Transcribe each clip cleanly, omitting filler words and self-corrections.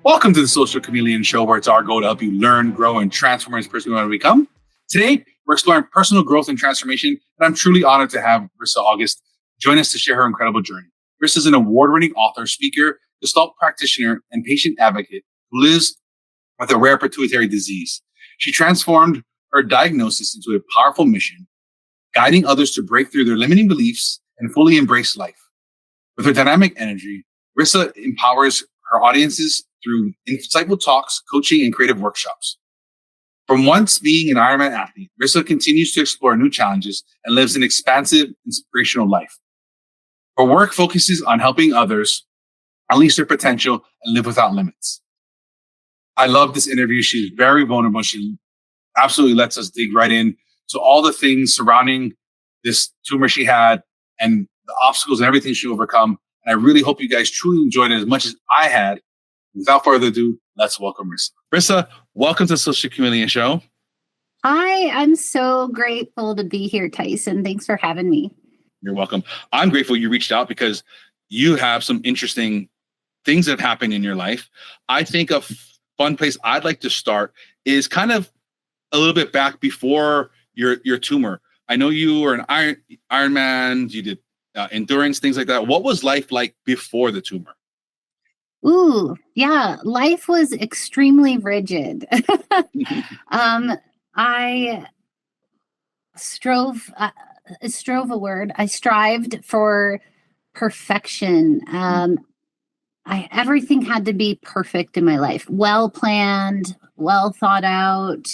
Welcome to the Social Chameleon Show, where it's our goal to help you learn, grow, and transform as a person you want to become. Today, we're exploring personal growth and transformation, and I'm truly honored to have Rissa August join us to share her incredible journey. Rissa is an award-winning author, speaker, Gestalt practitioner, and patient advocate who lives with a rare pituitary disease. She transformed her diagnosis into a powerful mission, guiding others to break through their limiting beliefs and fully embrace life. With her dynamic energy, Rissa empowers her audiences through insightful talks, coaching, and creative workshops. From once being an Ironman athlete, Rissa continues to explore new challenges and lives an expansive, inspirational life. Her work focuses on helping others unleash their potential and live without limits. I love this interview. She's very vulnerable. She absolutely lets us dig right in to all the things surrounding this tumor she had and the obstacles and everything she overcome. And I really hope you guys truly enjoyed it as much as I had. Without further ado, let's welcome Rissa. Rissa, welcome to the Social Chameleon Show. Hi, I'm so grateful to be here, Tyson. Thanks for having me. You're welcome. I'm grateful you reached out because you have some interesting things that have happened in your life. I think a fun place I'd like to start is kind of a little bit back before your tumor. I know you were an Ironman, you did endurance, things like that. What was life like before the tumor? Ooh, yeah, life was extremely rigid. I strove a word. I strived for perfection. Everything had to be perfect in my life. Well planned, well thought out,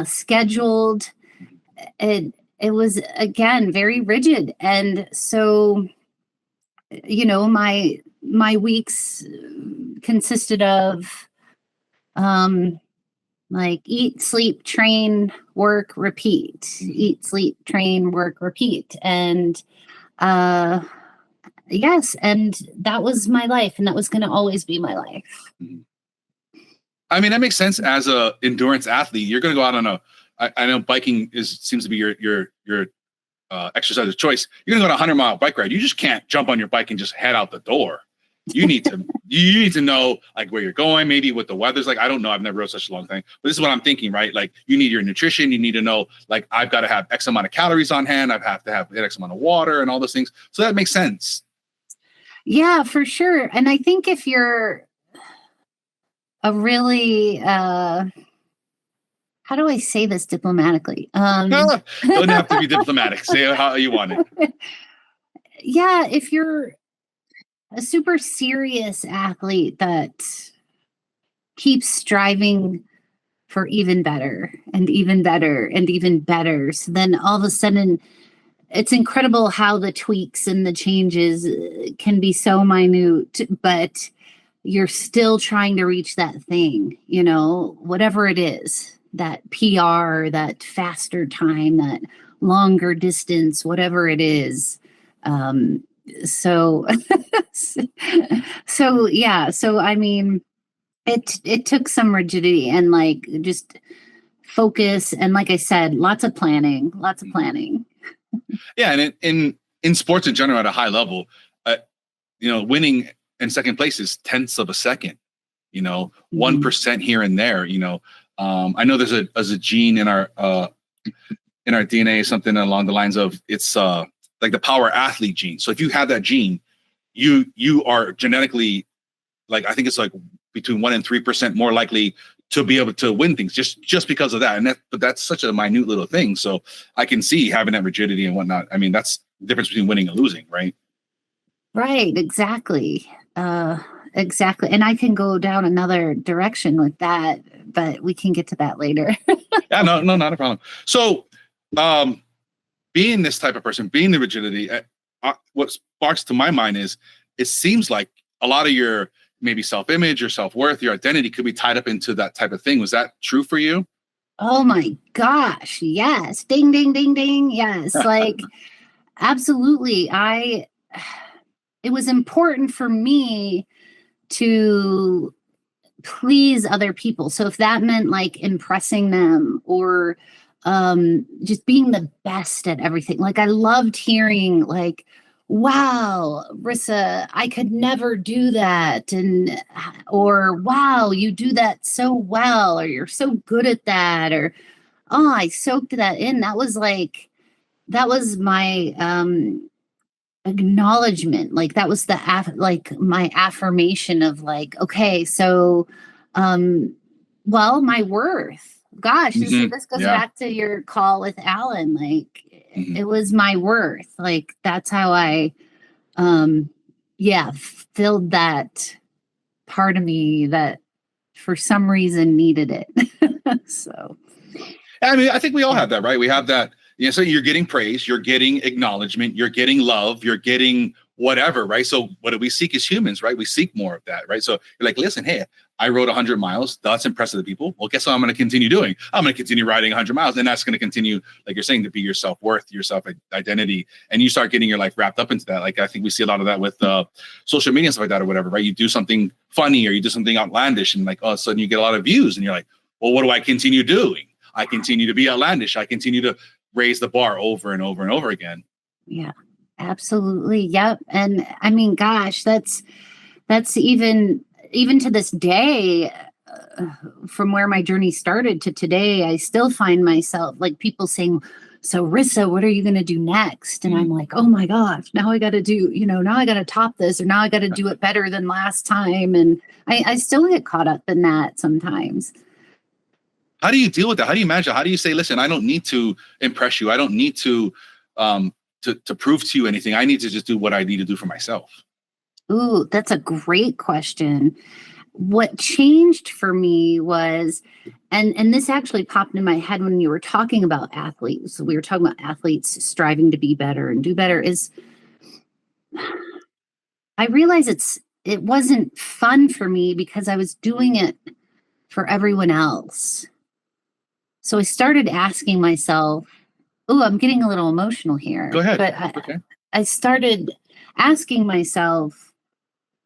scheduled. It was, again, very rigid. And so, you know, my weeks consisted of like eat, sleep, train, work, repeat. Eat, sleep, train, work, repeat. And yes, and that was my life, and that was going to always be my life. I mean, that makes sense. As a endurance athlete, you're going to go out on I know biking seems to be your exercise of choice. You're going to go on a 100-mile bike ride. You just can't jump on your bike and just head out the door. You need to know like where you're going, maybe what the weather's like. I don't know. I've never rode such a long thing, but this is what I'm thinking, right? Like you need your nutrition. You need to know, like, I've got to have X amount of calories on hand. I have to have X amount of water and all those things. So that makes sense. Yeah, for sure. And I think if you're a really, how do I say this diplomatically? Don't have to be diplomatic. Say it how you want it. Yeah, if you're a super serious athlete that keeps striving for even better and even better and even better, so then all of a sudden it's incredible how the tweaks and the changes can be so minute, but you're still trying to reach that thing, you know, whatever it is, that PR, that faster time, that longer distance, whatever it is. So I mean, it took some rigidity and like just focus. And like I said, lots of planning. Yeah. And in sports in general, at a high level, you know, winning in second place is tenths of a second, you know, 1% here and there, you know. I know there's a gene in our DNA, something along the lines of it's like the power athlete gene. So if you have that gene, you are genetically, like, I think it's like between 1% and 3% more likely to be able to win things just because of that. But that's such a minute little thing. So I can see having that rigidity and whatnot. I mean, that's the difference between winning and losing, right? Right. Exactly. Exactly. And I can go down another direction with that, but we can get to that later. Yeah, no, not a problem. So, being this type of person, being the rigidity, what sparks to my mind is it seems like a lot of your maybe self-image, your self-worth, your identity could be tied up into that type of thing. Was that true for you? Oh my gosh. Yes. Ding, ding, ding, ding. Yes. Like, absolutely. It was important for me to please other people. So if that meant like impressing them or just being the best at everything. Like I loved hearing like wow, Rissa, I could never do that. Or wow, you do that so well, or you're so good at that, or oh, I soaked that in. That was my acknowledgement. Like that was like my affirmation of like, okay, so well, my worth. Gosh, this goes Yeah. back to your call with Alan. Like Mhm. it was my worth. Like that's how I yeah, filled that part of me that for some reason needed it. So I mean, I think we all yeah. have that, right? We have that. So you're getting praise, you're getting acknowledgement, you're getting love, you're getting whatever, right? So what do we seek as humans, right? We seek more of that, right? So you're like, listen, hey, I rode 100 miles. That's impressive to people. Well, guess what I'm going to continue doing? I'm going to continue riding 100 miles. And that's going to continue, like you're saying, to be your self-worth, your self-identity. And you start getting your life wrapped up into that. Like, I think we see a lot of that with social media and stuff like that or whatever, right? You do something funny or you do something outlandish and like all of a sudden you get a lot of views and you're like, well, what do I continue doing? I continue to be outlandish. I continue to raise the bar over and over and over again. Yeah, absolutely. Yep. And I mean, gosh, that's even to this day, from where my journey started to today, I still find myself like people saying, so Rissa, what are you going to do next? And I'm like, oh my gosh, now I got to do, now I got to top this, or now I got to do it better than last time. And I still get caught up in that sometimes. How do you deal with that? How do you manage it? How do you say, listen, I don't need to impress you. I don't need to prove to you anything. I need to just do what I need to do for myself. Ooh, that's a great question. What changed for me was, and this actually popped in my head when you were talking about athletes. We were talking about athletes striving to be better and do better, is I realized it wasn't fun for me because I was doing it for everyone else. So I started asking myself, oh, I'm getting a little emotional here. Go ahead. But I started asking myself,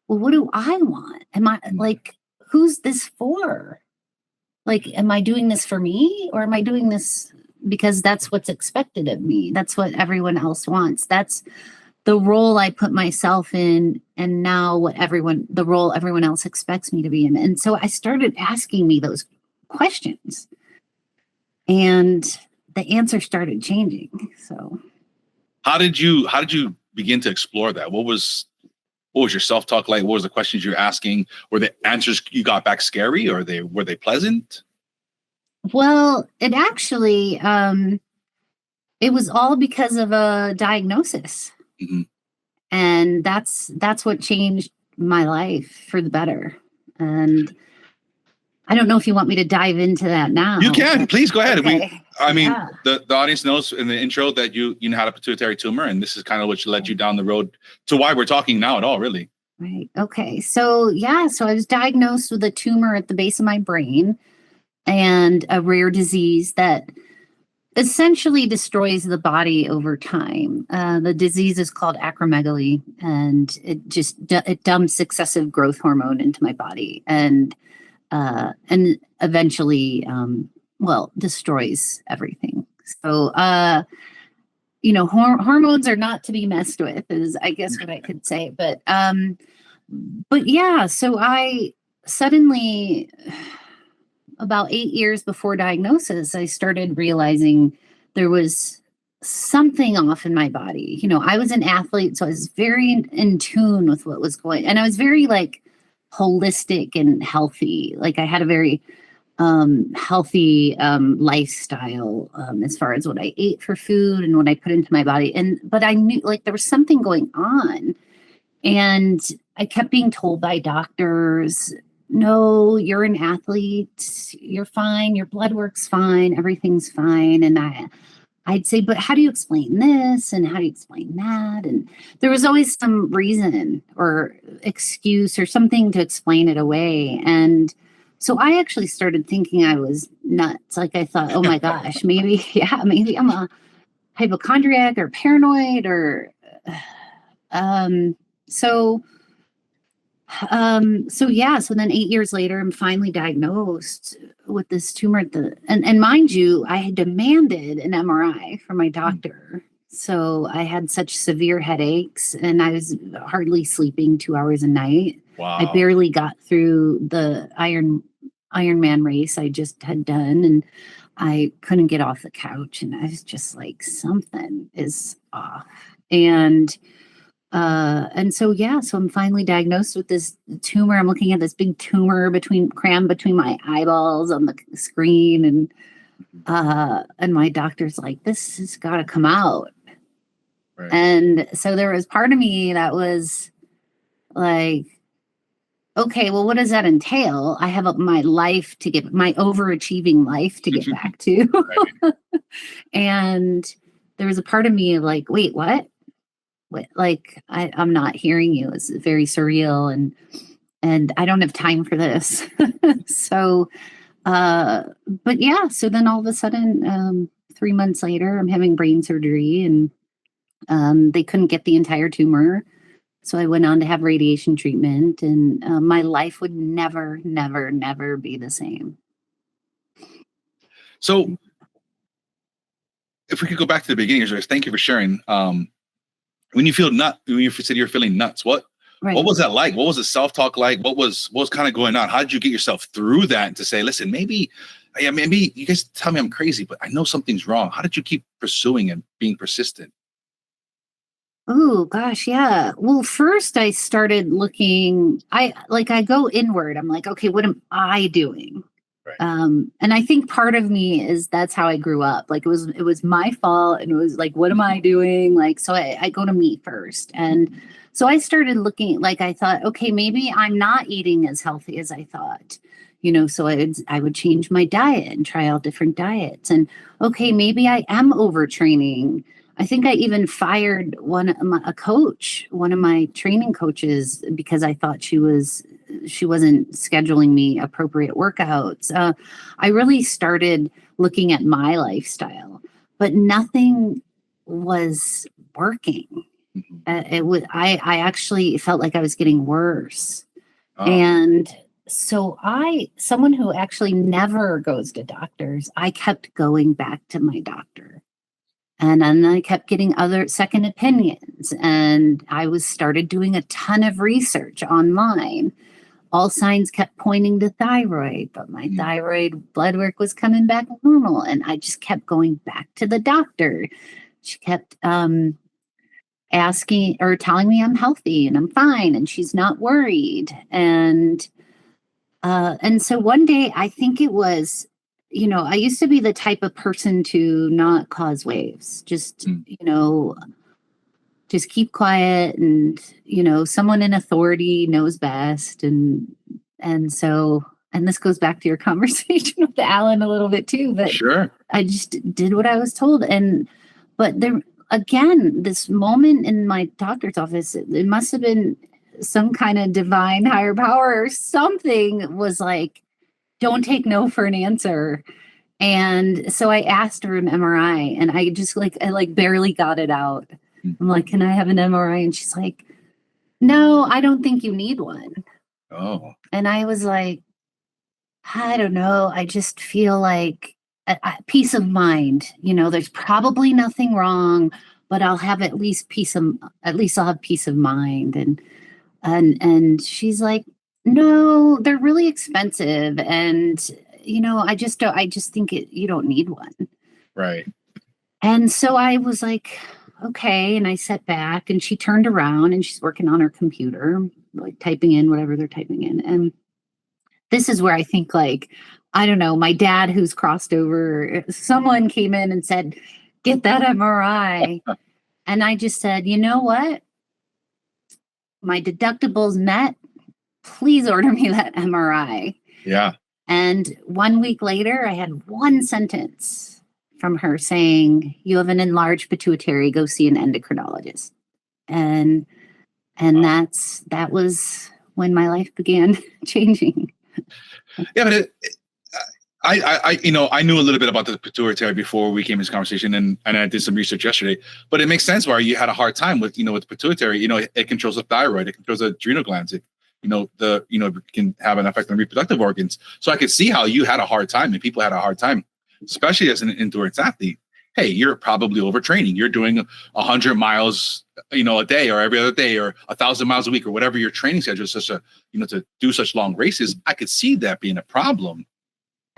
well, what do I want? Am I like, who's this for? Like, am I doing this for me, or am I doing this because that's what's expected of me? That's what everyone else wants. That's the role I put myself in. And now the role everyone else expects me to be in. And so I started asking me those questions, and the answer started changing. So how did you begin to explore that? What was your self-talk like? What was the questions you're asking? Were the answers you got back scary, or were they pleasant? Well, it actually it was all because of a diagnosis. Mm-hmm. And that's what changed my life for the better. And I don't know if you want me to dive into that now. You can, please go ahead. Okay. The audience knows in the intro that you had a pituitary tumor, and this is kind of what led you down the road to why we're talking now at all, really. Right. Okay. So I was diagnosed with a tumor at the base of my brain and a rare disease that essentially destroys the body over time. The disease is called acromegaly, and it dumps excessive growth hormone into my body and eventually, destroys everything. So, hormones are not to be messed with, is I guess what I could say. But yeah, so I suddenly, about 8 years before diagnosis, I started realizing there was something off in my body. I was an athlete, so I was very in tune with what was going, and I was very like holistic and healthy. Like I had a very healthy lifestyle as far as what I ate for food and what I put into my body. But I knew like there was something going on, and I kept being told by doctors, no, you're an athlete, you're fine, your blood work's fine, everything's fine. And I'd say, but how do you explain this? And how do you explain that? And there was always some reason or excuse or something to explain it away. And so I actually started thinking I was nuts. Like I thought, oh my gosh, maybe I'm a hypochondriac or paranoid or, so then 8 years later, I'm finally diagnosed with this tumor and mind you, I had demanded an MRI from my doctor. So I had such severe headaches and I was hardly sleeping 2 hours a night. Wow. I barely got through the Ironman race I just had done, and I couldn't get off the couch, and I was just like, something is off. And so I'm finally diagnosed with this tumor. I'm looking at this big tumor crammed between my eyeballs on the screen, and my doctor's like, this has got to come out. Right. And so there was part of me that was like, okay, well, what does that entail? I have my overachieving life to get back to. And there was a part of me of like, wait, what? Like, I'm not hearing you. It's very surreal, and I don't have time for this. So, but yeah, so then all of a sudden, 3 months later, I'm having brain surgery, and they couldn't get the entire tumor. So I went on to have radiation treatment, and my life would never, never, never be the same. So if we could go back to the beginning, Joyce, thank you for sharing. When you said you're feeling nuts, what was that like? What was the self-talk like? What was kind of going on? How did you get yourself through that and to say, listen, maybe you guys tell me I'm crazy, but I know something's wrong. How did you keep pursuing and being persistent? Oh gosh, yeah. Well, first I started looking, I go inward. I'm like, okay, what am I doing? Right. And I think part of me is that's how I grew up. Like it was my fault, and it was like, what am I doing? Like, so I go to me first. And so I started looking, like I thought, okay, maybe I'm not eating as healthy as I thought. So I would change my diet and try out different diets. And okay, maybe I am overtraining. I think I even fired one of my training coaches, because I thought she wasn't scheduling me appropriate workouts. I really started looking at my lifestyle, but nothing was working. I actually felt like I was getting worse. Oh. And so someone who actually never goes to doctors, I kept going back to my doctor. And then I kept getting other second opinions, and I started doing a ton of research online. All signs kept pointing to thyroid, but my thyroid blood work was coming back normal, and I just kept going back to the doctor. She kept asking or telling me I'm healthy and I'm fine, and she's not worried. And so one day, I think it was, I used to be the type of person to not cause waves, just keep quiet, and, someone in authority knows best. And this goes back to your conversation with Alan a little bit too, but sure, I just did what I was told. But there, again, this moment in my doctor's office, it must have been some kind of divine higher power or something, was like, don't take no for an answer. And so I asked her an MRI, and I just I barely got it out. I'm like, can I have an MRI? And she's like, no, I don't think you need one. Oh. And I was like, I don't know. I just feel like a peace of mind. There's probably nothing wrong, but I'll have at least I'll have peace of mind. And she's like, no, they're really expensive. And, I just think you don't need one. Right. And so I was like, okay. And I sat back, and she turned around, and she's working on her computer, like typing in whatever they're typing in. And this is where I think, like, I don't know, my dad, who's crossed over, someone came in and said, get that MRI. And I just said, you know what? My deductible's met. Please order me that MRI. Yeah. And 1 week later, I had one sentence from her saying, you have an enlarged pituitary, go see an endocrinologist. And wow. That was when my life began changing. Yeah, but I knew a little bit about the pituitary before we came to this conversation, and I did some research yesterday. But it makes sense why you had a hard time with with the pituitary. It controls the thyroid, it controls the adrenal glands. It can have an effect on reproductive organs. So I could see how you had a hard time, and people had a hard time, especially as an endurance athlete. hey, you're probably overtraining. You're doing 100 miles, a day or every other day or 1,000 miles a week or whatever your training schedule is, to do such long races. I could see that being a problem.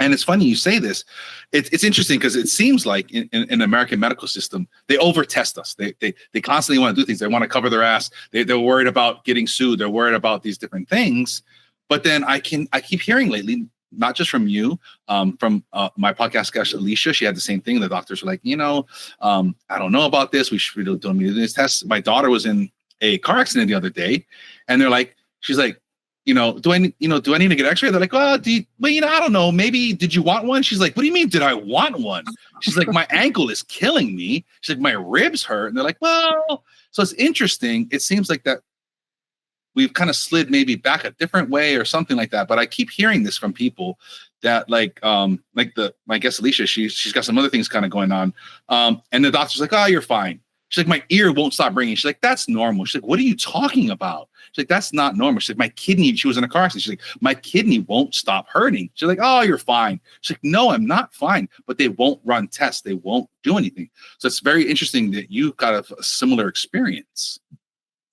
And it's funny you say this. It's interesting because it seems like in the American medical system, they over-test us. They constantly want to do things. They want to cover their ass. They're worried about getting sued. They're worried about these different things. But then I keep hearing lately, not just from you, from my podcast guest, Alicia, she had the same thing. The doctors were like, I don't know about this. We should be doing these tests. My daughter was in a car accident the other day, and she's like, do I need to get x-ray? They're like, I don't know. Maybe, did you want one? She's like, what do you mean, did I want one? She's like, my ankle is killing me. She's like, my ribs hurt. And they're like, well, so it's interesting. It seems like that we've kind of slid maybe back a different way or something like that. But I keep hearing this from people that my guest Alicia, she's got some other things kind of going on. And the doctor's like, oh, you're fine. She's like, my ear won't stop ringing. She's like, that's normal. She's like, what are you talking about? She's like, that's not normal. She's like, my kidney, she was in a car accident. She's like, my kidney won't stop hurting. She's like, oh, you're fine. She's like, no, I'm not fine. But they won't run tests. They won't do anything. So it's very interesting that you got a similar experience.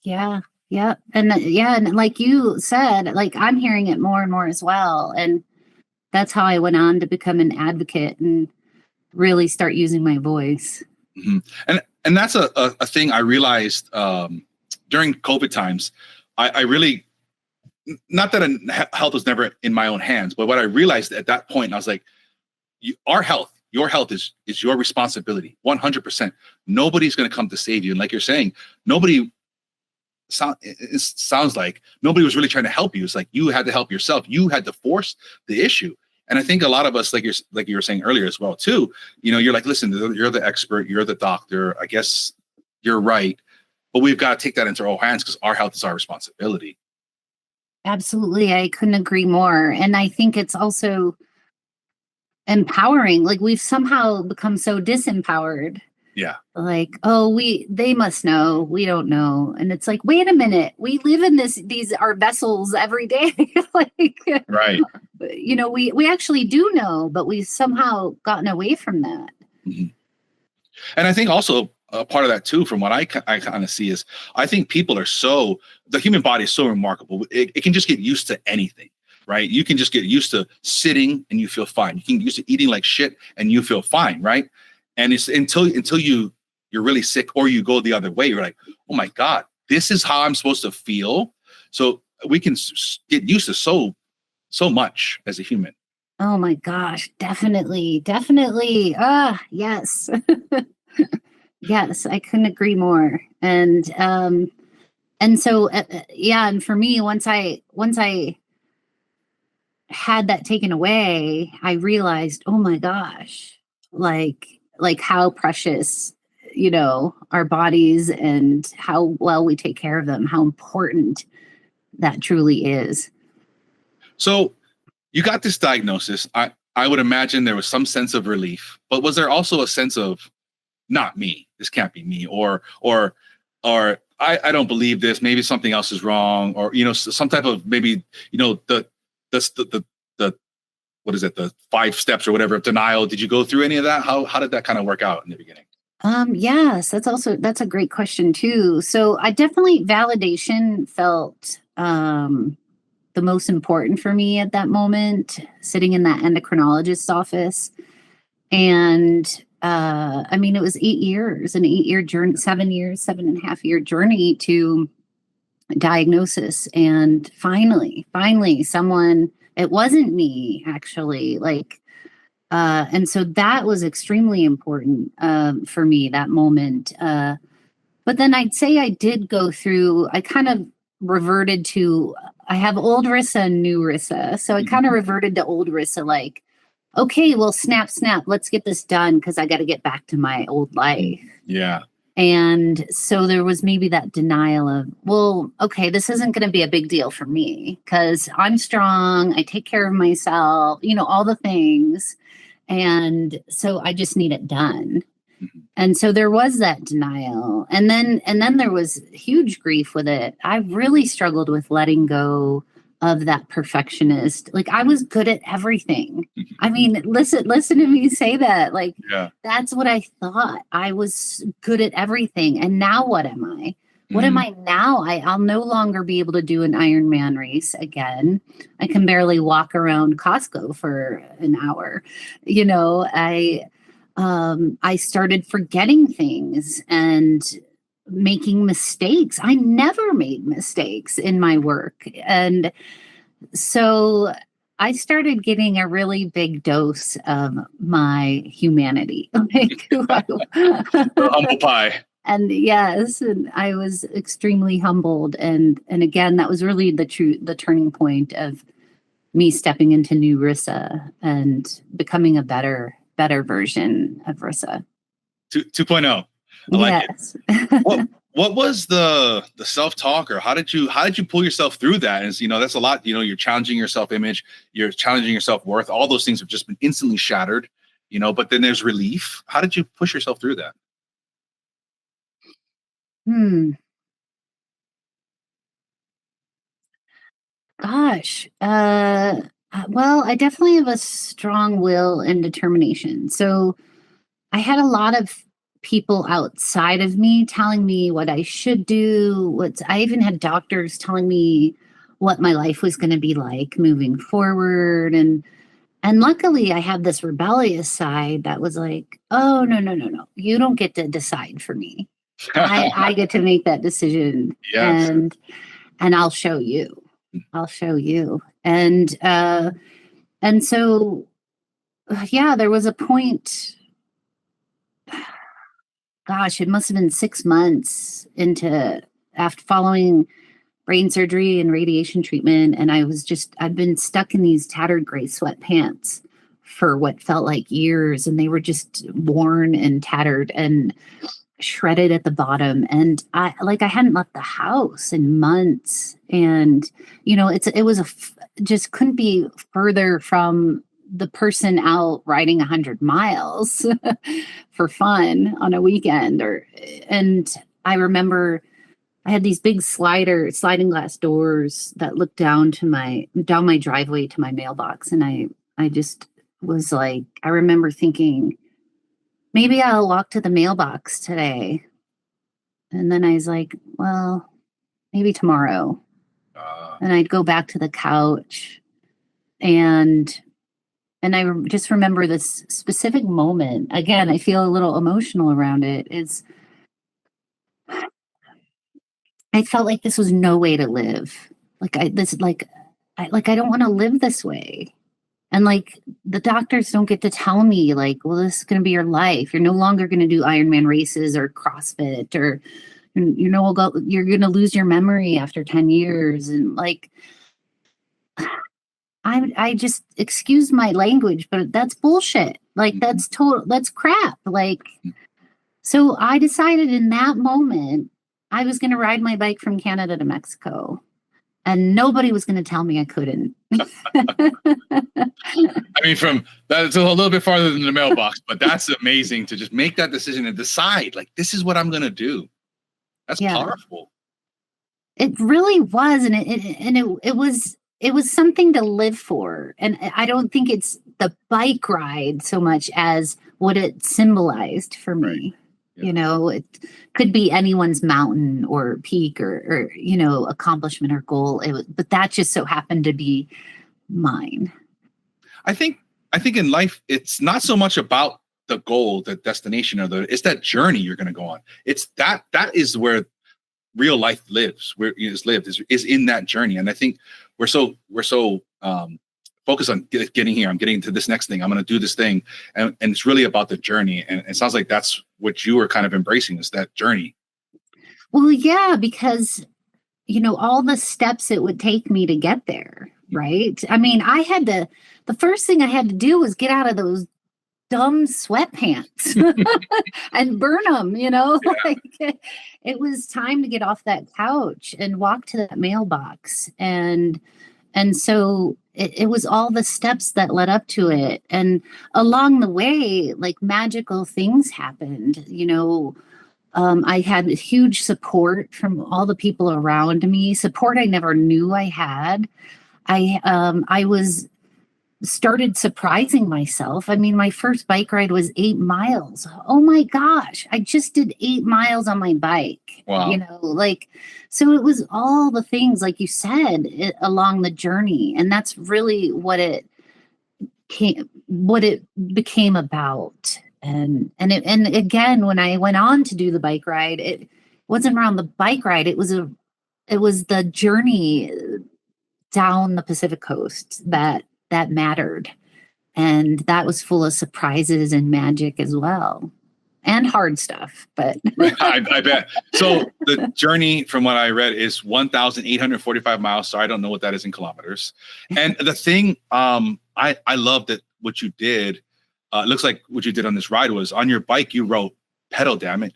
Yeah. Yeah. And like you said, like I'm hearing it more and more as well. And that's how I went on to become an advocate and really start using my voice. Mm-hmm. And that's a thing I realized during COVID times. I really, not that health was never in my own hands, but what I realized at that point, I was like, your health is your responsibility, 100%. Nobody's going to come to save you. And like you're saying, it sounds like nobody was really trying to help you. It's like you had to help yourself. You had to force the issue. And I think a lot of us, like you were saying earlier as well, too, you're like, listen, you're the expert, you're the doctor. I guess you're right. But we've got to take that into our own hands because our health is our responsibility. Absolutely. I couldn't agree more. And I think it's also empowering. Like we've somehow become so disempowered. Yeah. Like, they must know. We don't know. And it's like, wait a minute. We live in these are vessels every day. Like, right. We actually do know, but we've somehow gotten away from that. Mm-hmm. And I think also a part of that too, from what I kind of see is, I think people are the human body is so remarkable. It can just get used to anything, right? You can just get used to sitting and you feel fine. You can get used to eating like shit and you feel fine, right? And it's until you're really sick or you go the other way, you're like, oh my God, this is how I'm supposed to feel. So we can get used to so much as a human. Oh my gosh, definitely. Yes. Yes, I couldn't agree more. And so, and for me, once I had that taken away, I realized, oh my gosh, like how precious, our bodies and how well we take care of them, how important that truly is. So you got this diagnosis. I would imagine there was some sense of relief, but was there also a sense of, not me, this can't be me, or I don't believe this, maybe something else is wrong, or some type of maybe the what is it, the 5 steps or whatever of denial? Did you go through any of that? How did that kind of work out in the beginning? Yes, that's a great question too. So I definitely, validation felt the most important for me at that moment, sitting in that endocrinologist's office. And it was 8 years, an 8-year journey, 7.5-year journey to diagnosis. And finally someone, it wasn't me actually, and so that was extremely important for me, that moment. But then I'd say I did go through, I kind of reverted to, I have old Rissa and new Rissa. So I kind of reverted to old Rissa, like, okay, well, snap, let's get this done because I got to get back to my old life. Yeah. And so there was maybe that denial of, well, okay, this isn't going to be a big deal for me because I'm strong. I take care of myself, all the things. And so I just need it done. Mm-hmm. And so there was that denial. And then there was huge grief with it. I really struggled with letting go of that perfectionist. Like I was good at everything. Mhm. I mean, listen to me say that. Like Yeah. that's what I thought. I was good at everything. And now what am I? What am Mm. I now? I'll no longer be able to do an Ironman race again. I can barely walk around Costco for an hour. You know, I started forgetting things and making mistakes. I never made mistakes in my work. And so I started getting a really big dose of my humanity. Like, Humble pie. and yes, and I was extremely humbled. And again, that was really the turning point of me stepping into new Rissa and becoming a better version of Rissa. 2.0. I like Yes. What was the self-talk, or how did you pull yourself through that? And that's a lot. You're challenging your self-image, you're challenging your self-worth. All those things have just been instantly shattered. But then there's relief. How did you push yourself through that? Gosh. Well, I definitely have a strong will and determination. So I had a lot of people outside of me telling me what I should do. I even had doctors telling me what my life was going to be like moving forward. And luckily I had this rebellious side that was like, oh, no. You don't get to decide for me. I get to make that decision. Yes. And I'll show you. And so, yeah, there was a point, gosh, it must have been 6 months after following brain surgery and radiation treatment. And I'd been stuck in these tattered gray sweatpants for what felt like years. And they were just worn and tattered and shredded at the bottom. And I hadn't left the house in months. And, just couldn't be further from the person out riding 100 miles for fun on a weekend. And I remember I had these big sliding glass doors that looked down my driveway to my mailbox. And I just was like, I remember thinking, maybe I'll walk to the mailbox today. And then I was like, well, maybe tomorrow. And I'd go back to the couch. And I just remember this specific moment. Again, I feel a little emotional around it. I felt like this was no way to live. I don't want to live this way. And the doctors don't get to tell me well, this is going to be your life. You're no longer going to do Ironman races or CrossFit, or you're going to lose your memory after 10 years. And I just, excuse my language, but that's bullshit. That's crap. So I decided in that moment, I was going to ride my bike from Canada to Mexico. And nobody was going to tell me I couldn't. I mean, from that's a little bit farther than the mailbox, but that's amazing to just make that decision and decide, this is what I'm going to do. That's powerful. It really was. And it was something to live for. And I don't think it's the bike ride so much as what it symbolized for me. Right. Yeah. It could be anyone's mountain or peak or accomplishment or goal. But that just so happened to be mine. I think in life, it's not so much about the goal, the destination, it's that journey you're going to go on. It's that is where real life lives, where it is lived is in that journey. And I think we're so focused on getting here. I'm getting to this next thing. I'm going to do this thing. And it's really about the journey. And it sounds like that's what you were kind of embracing, is that journey. Well, yeah, because, all the steps it would take me to get there. Right. I mean, the first thing I had to do was get out of those dumb sweatpants and burn them, Yeah. It was time to get off that couch and walk to that mailbox. And so it was all the steps that led up to it. And along the way, magical things happened. I had huge support from all the people around me, support I never knew I had. I was started surprising myself. I mean, my first bike ride was 8 miles. Oh my gosh. I just did 8 miles on my bike. Wow. You know, like, so it was all the things, like you said, along the journey. And that's really what it became about. And again, when I went on to do the bike ride, it wasn't around the bike ride. It was the journey down the Pacific coast that mattered. And that was full of surprises and magic as well. And hard stuff, but I bet. So the journey, from what I read, is 1,845 miles. So I don't know what that is in kilometers. And the thing, I love that what you did, it looks like what you did on this ride was on your bike, you wrote pedal, damn it.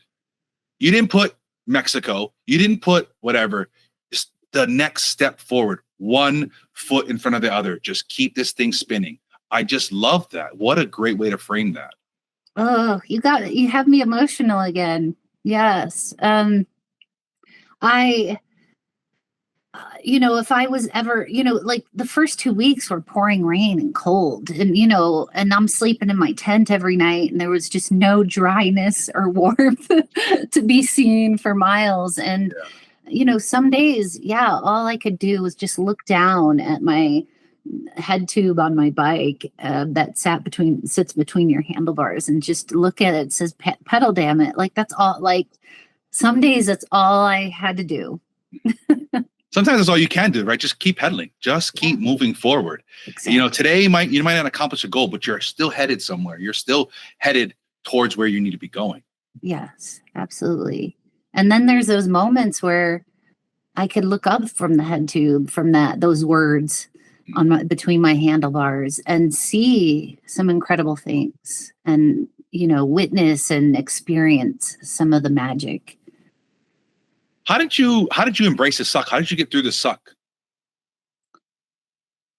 You didn't put Mexico. You didn't put whatever. Just the next step forward, one foot in front of the other. Just keep this thing spinning. I just love that. What a great way to frame that. Oh, you have me emotional again. Yes. If I was ever, like the first 2 weeks were pouring rain and cold, and, and I'm sleeping in my tent every night, and there was just no dryness or warmth to be seen for miles. And, some days, all I could do was just look down at my head tube on my bike that sits between your handlebars, and just look at it. It says pedal, damn it. Like, that's all. Like, some days that's all I had to do. Sometimes that's all you can do, right? Just keep pedaling. Just keep moving forward. Exactly. Today you might not accomplish a goal, but you're still headed somewhere. You're still headed towards where you need to be going. Yes, absolutely. And then there's those moments where I could look up from the head tube, from those words between my handlebars, and see some incredible things, and witness and experience some of the magic. How did you embrace the suck? How did you get through the suck?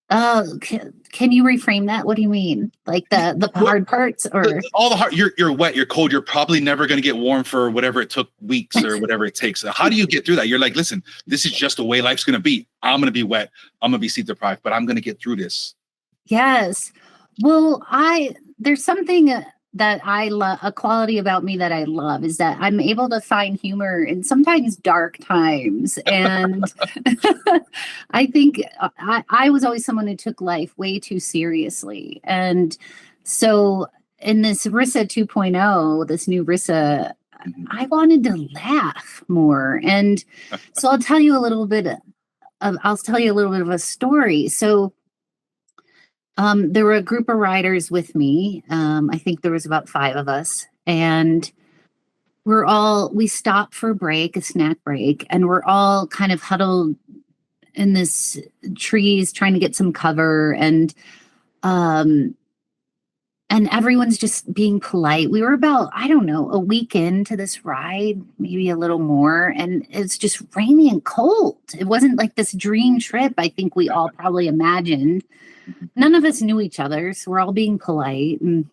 Can you reframe that? What do you mean? Like the hard parts, or all the hard? You're wet, you're cold, you're probably never going to get warm for whatever it took, weeks or whatever it takes. How do you get through that? You're like, listen, this is just the way life's going to be. I'm going to be wet. I'm going to be sleep deprived, but I'm going to get through this. Yes. Well, there's something that I love, a quality about me that I love, is that I'm able to find humor in sometimes dark times. And I think I was always someone who took life way too seriously. And so in this RISA 2.0, this new RISA, I wanted to laugh more. And so I'll tell you a little bit of a story. So there were a group of riders with me. I think there was about 5 of us, and we stopped for a snack break, and we're all kind of huddled in this trees trying to get some cover, and everyone's just being polite. We were about, I don't know, a week into this ride, maybe a little more, and it's just rainy and cold. It wasn't like this dream trip I think we all probably imagined. None of us knew each other, so we're all being polite. And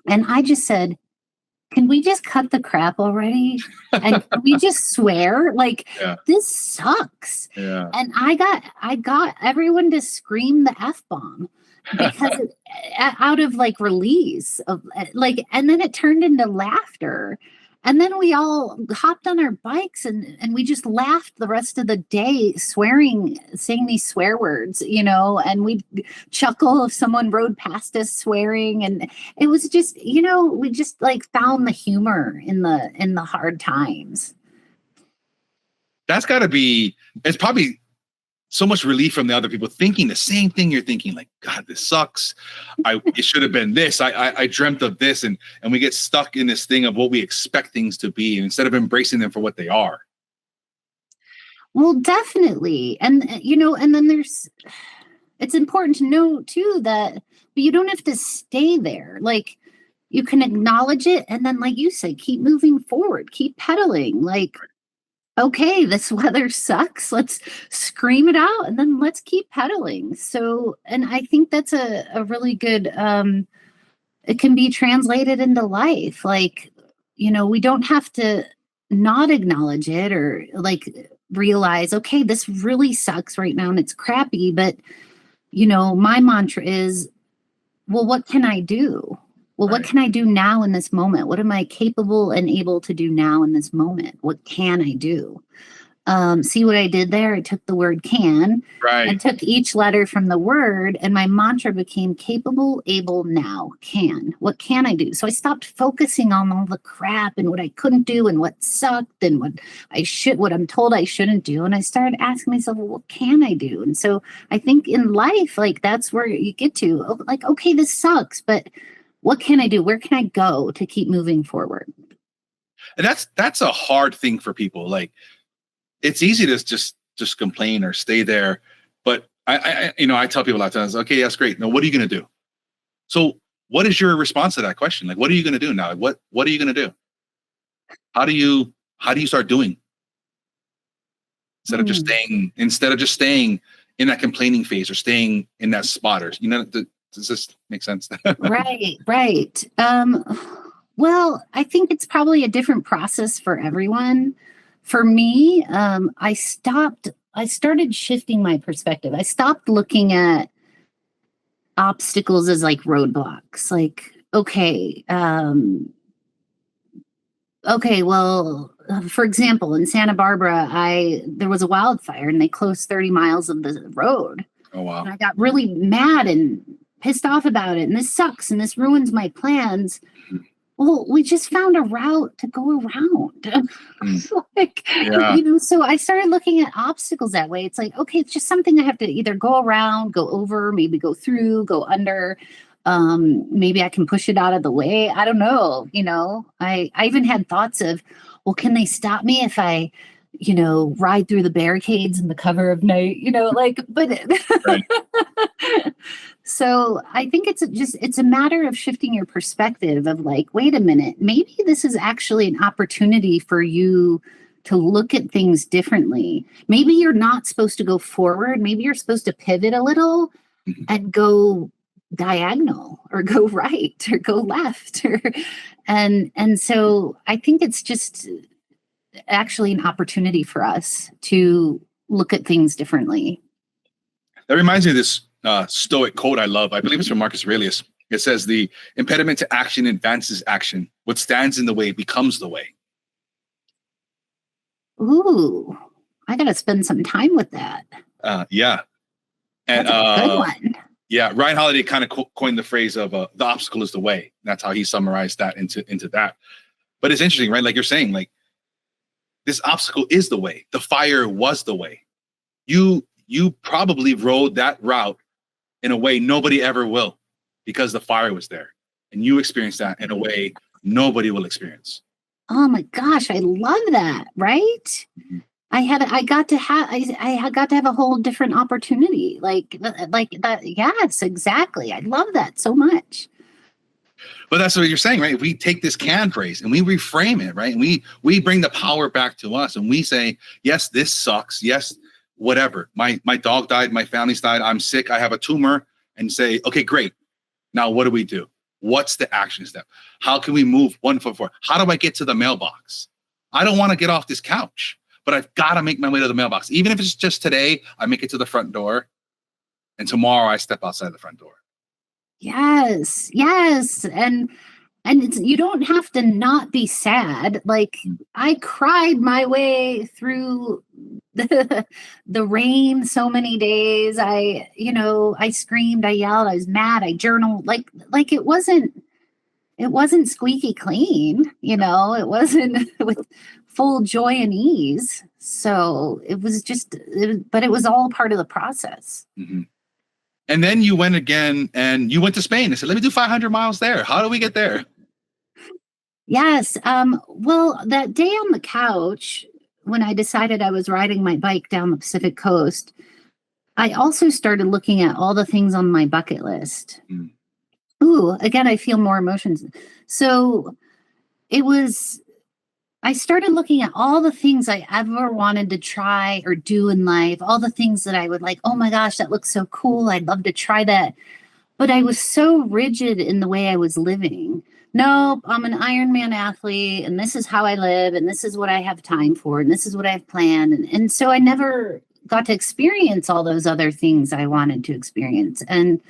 I just said, can we just cut the crap already? And can we just swear? Like, This sucks. Yeah. And I got everyone to scream the F-bomb, because out of like release of like, and then it turned into laughter. And then we all hopped on our bikes and we just laughed the rest of the day, saying these swear words, and we'd chuckle if someone rode past us swearing. And it was just, we just like found the humor in the hard times. That's gotta be, it's probably so much relief from the other people thinking the same thing you're thinking, like, God, this sucks. It should have been this. I dreamt of this. And we get stuck in this thing of what we expect things to be, instead of embracing them for what they are. Well, definitely. And, and then it's important to know too, that you don't have to stay there. Like, you can acknowledge it. And then, like you said, keep moving forward, keep pedaling. Like, okay, this weather sucks. Let's scream it out, and then let's keep pedaling. So, and I think that's a really good, it can be translated into life. Like, we don't have to not acknowledge it, or like realize, okay, this really sucks right now and it's crappy, but my mantra is, well, what can I do? Well, what Right. can I do now in this moment? What am I capable and able to do now in this moment? What can I do? See what I did there? I took the word can Right. and took each letter from the word, and my mantra became capable, able, now, can. What can I do? So I stopped focusing on all the crap and what I couldn't do and what sucked and what I'm told I shouldn't do. And I started asking myself, well, what can I do? And so I think in life, like that's where you get to, like, okay, this sucks, but what can I do? Where can I go to keep moving forward? And that's a hard thing for people. Like, it's easy to just complain or stay there, but I tell people a lot of times, okay, that's great. Now, what are you going to do? So, what is your response to that question? Like, what are you going to do now? What are you going to do? How do you start doing instead of just staying in that complaining phase or staying in that spot? Or does this make sense? Right. Well, I think it's probably a different process for everyone. For me, I started shifting my perspective. I stopped looking at obstacles as like roadblocks. Like, okay, well, for example, in Santa Barbara, there was a wildfire and they closed 30 miles of the road. Oh, wow. And I got really mad and pissed off about it. And this sucks. And this ruins my plans. Well, we just found a route to go around. So I started looking at obstacles that way. It's like, okay, it's just something I have to either go around, go over, maybe go through, go under. Maybe I can push it out of the way. I don't know. I even had thoughts of, well, can they stop me if I, ride through the barricades in the cover of night, but Right. So I think it's a matter of shifting your perspective of like, wait a minute, maybe this is actually an opportunity for you to look at things differently. Maybe you're not supposed to go forward. Maybe you're supposed to pivot a little and go diagonal or go right or go left and so I think it's just actually an opportunity for us to look at things differently. That reminds me of this Stoic quote I love. I believe it's from Marcus Aurelius. It says, "The impediment to action advances action. What stands in the way becomes the way." Ooh, I got to spend some time with that. Yeah. And That's a good one. Yeah, Ryan Holiday kind of coined the phrase of the obstacle is the way. That's how he summarized that into that. But it's interesting, right? Like you're saying, like this obstacle is the way. The fire was the way. You probably rode that route in a way nobody ever will because the fire was there. And you experienced that in a way nobody will experience. Oh my gosh, I love that, right? Mm-hmm. I got to have a whole different opportunity. Like that. Yes, exactly. I love that so much. But that's what you're saying, right? If we take this can phrase and we reframe it, right? And we bring the power back to us and we say, yes, this sucks. Yes, whatever. My dog died, my family's died, I'm sick, I have a tumor, and say, okay, great. Now what do we do? What's the action step? How can we move 1 foot forward? How do I get to the mailbox? I don't want to get off this couch, but I've got to make my way to the mailbox. Even if it's just today, I make it to the front door, and tomorrow I step outside the front door. Yes. And you don't have to not be sad. Like I cried my way through the rain so many days. I screamed, I yelled, I was mad, I journaled. Like it wasn't squeaky clean, it wasn't with full joy and ease. So it was but it was all part of the process. Mm-hmm. And then you went again and you went to Spain. I said, let me do 500 miles there. How do we get there? Yes. Well, that day on the couch, when I decided I was riding my bike down the Pacific coast, I also started looking at all the things on my bucket list. Mm. Ooh, again, I feel more emotions. So I started looking at all the things I ever wanted to try or do in life, all the things that I would like, oh my gosh, that looks so cool. I'd love to try that. But I was so rigid in the way I was living. Nope, I'm an Ironman athlete and this is how I live and this is what I have time for and this is what I have planned. And so I never got to experience all those other things I wanted to experience. And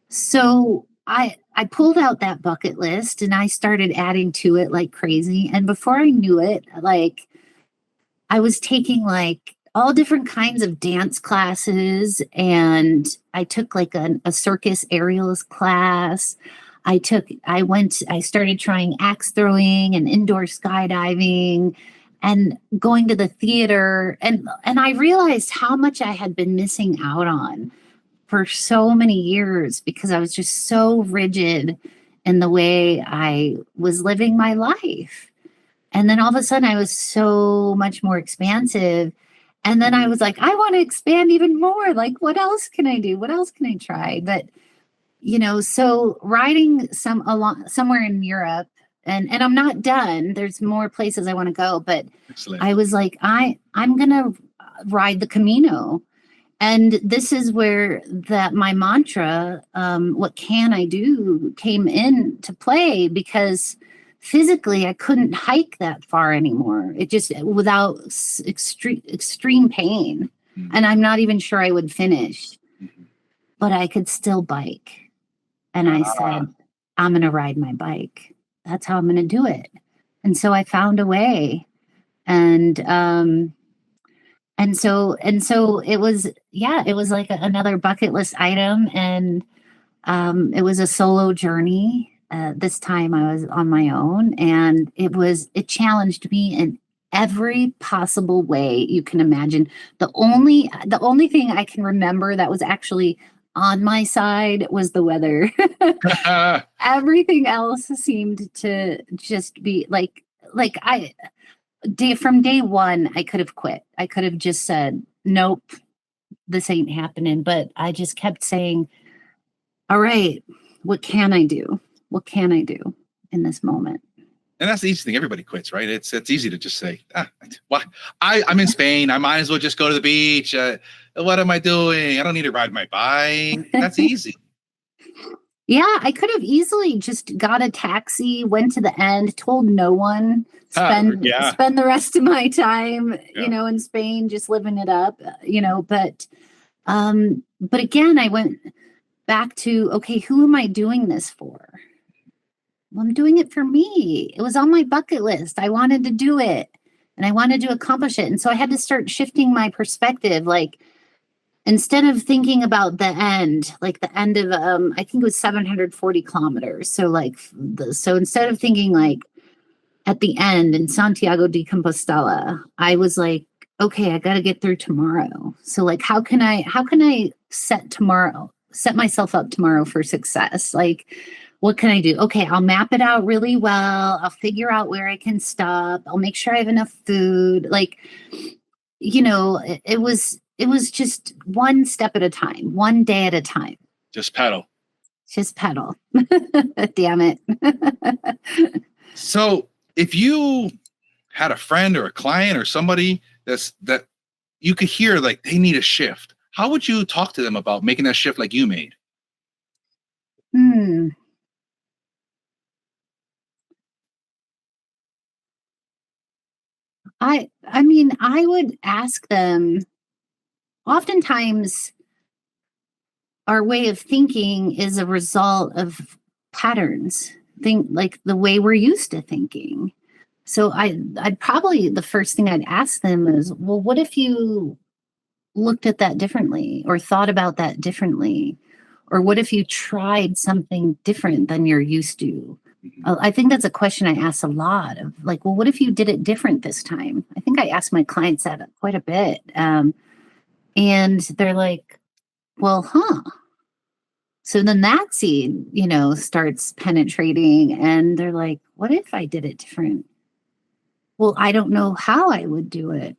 so I pulled out that bucket list and I started adding to it like crazy. And before I knew it, like I was taking like all different kinds of dance classes, and I took like a circus aerials class. I started trying axe throwing and indoor skydiving and going to the theater. And I realized how much I had been missing out on for so many years because I was just so rigid in the way I was living my life. And then all of a sudden I was so much more expansive. And then I was like, I want to expand even more. Like, what else can I do? What else can I try? But, so riding somewhere in Europe, and I'm not done. There's more places I want to go. But Excellent. I was like, I'm going to ride the Camino. And this is where my mantra, what can I do, came into play, because physically I couldn't hike that far anymore. It just, without extreme pain. Mm-hmm. And I'm not even sure I would finish, but I could still bike. And I said, I'm going to ride my bike. That's how I'm going to do it. And so I found a way. And so it was like another bucket list item. And it was a solo journey. This time I was on my own, and it challenged me in every possible way you can imagine. The only thing I can remember that was actually on my side was the weather. Everything else seemed to just be from day one, I could have quit. I could have just said, nope, this ain't happening. But I just kept saying, all right, what can I do? What can I do in this moment? And that's the easy thing. Everybody quits, right? It's easy to just say, what? I'm in Spain. I might as well just go to the beach. What am I doing? I don't need to ride my bike. That's easy. Yeah, I could have easily just got a taxi, went to the end, told no one, spend the rest of my time, in Spain, just living it up, But again, I went back to, okay, who am I doing this for? Well, I'm doing it for me. It was on my bucket list. I wanted to do it and I wanted to accomplish it. And so I had to start shifting my perspective. Like, instead of thinking about the end, like the end of, I think it was 740 kilometers. So instead of thinking like at the end in Santiago de Compostela, I was like, okay, I got to get through tomorrow. So like, how can I set myself up tomorrow for success? Like, what can I do? Okay, I'll map it out really well. I'll figure out where I can stop. I'll make sure I have enough food. Like, it was just one step at a time, one day at a time. Just pedal. Damn it. So if you had a friend or a client or somebody that you could hear like they need a shift, how would you talk to them about making that shift like you made? I mean, I would ask them, oftentimes our way of thinking is a result of patterns, like the way we're used to thinking. So I'd probably, the first thing I'd ask them is, well, what if you looked at that differently or thought about that differently? Or what if you tried something different than you're used to? I think that's a question I ask a lot of, like, well, what if you did it different this time? I think I ask my clients that quite a bit. And they're like, well, So then that seed, starts penetrating, and they're like, what if I did it different? Well, I don't know how I would do it.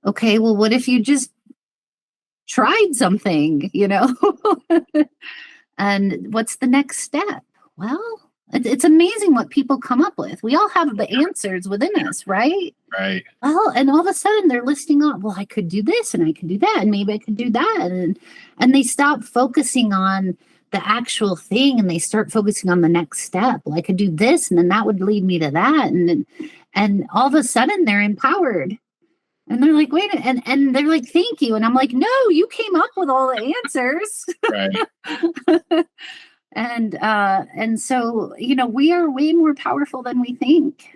Okay, well, what if you just tried something, And what's the next step? Well, it's amazing what people come up with. We all have the answers within us, right? Right. Well, and all of a sudden they're listing off, well, I could do this and I could do that, and maybe I could do that. And they stop focusing on the actual thing and they start focusing on the next step. Well, I could do this and then that would lead me to that. And all of a sudden they're empowered. And they're like, wait, and they're like, thank you. And I'm like, no, you came up with all the answers. Right. And so, we are way more powerful than we think.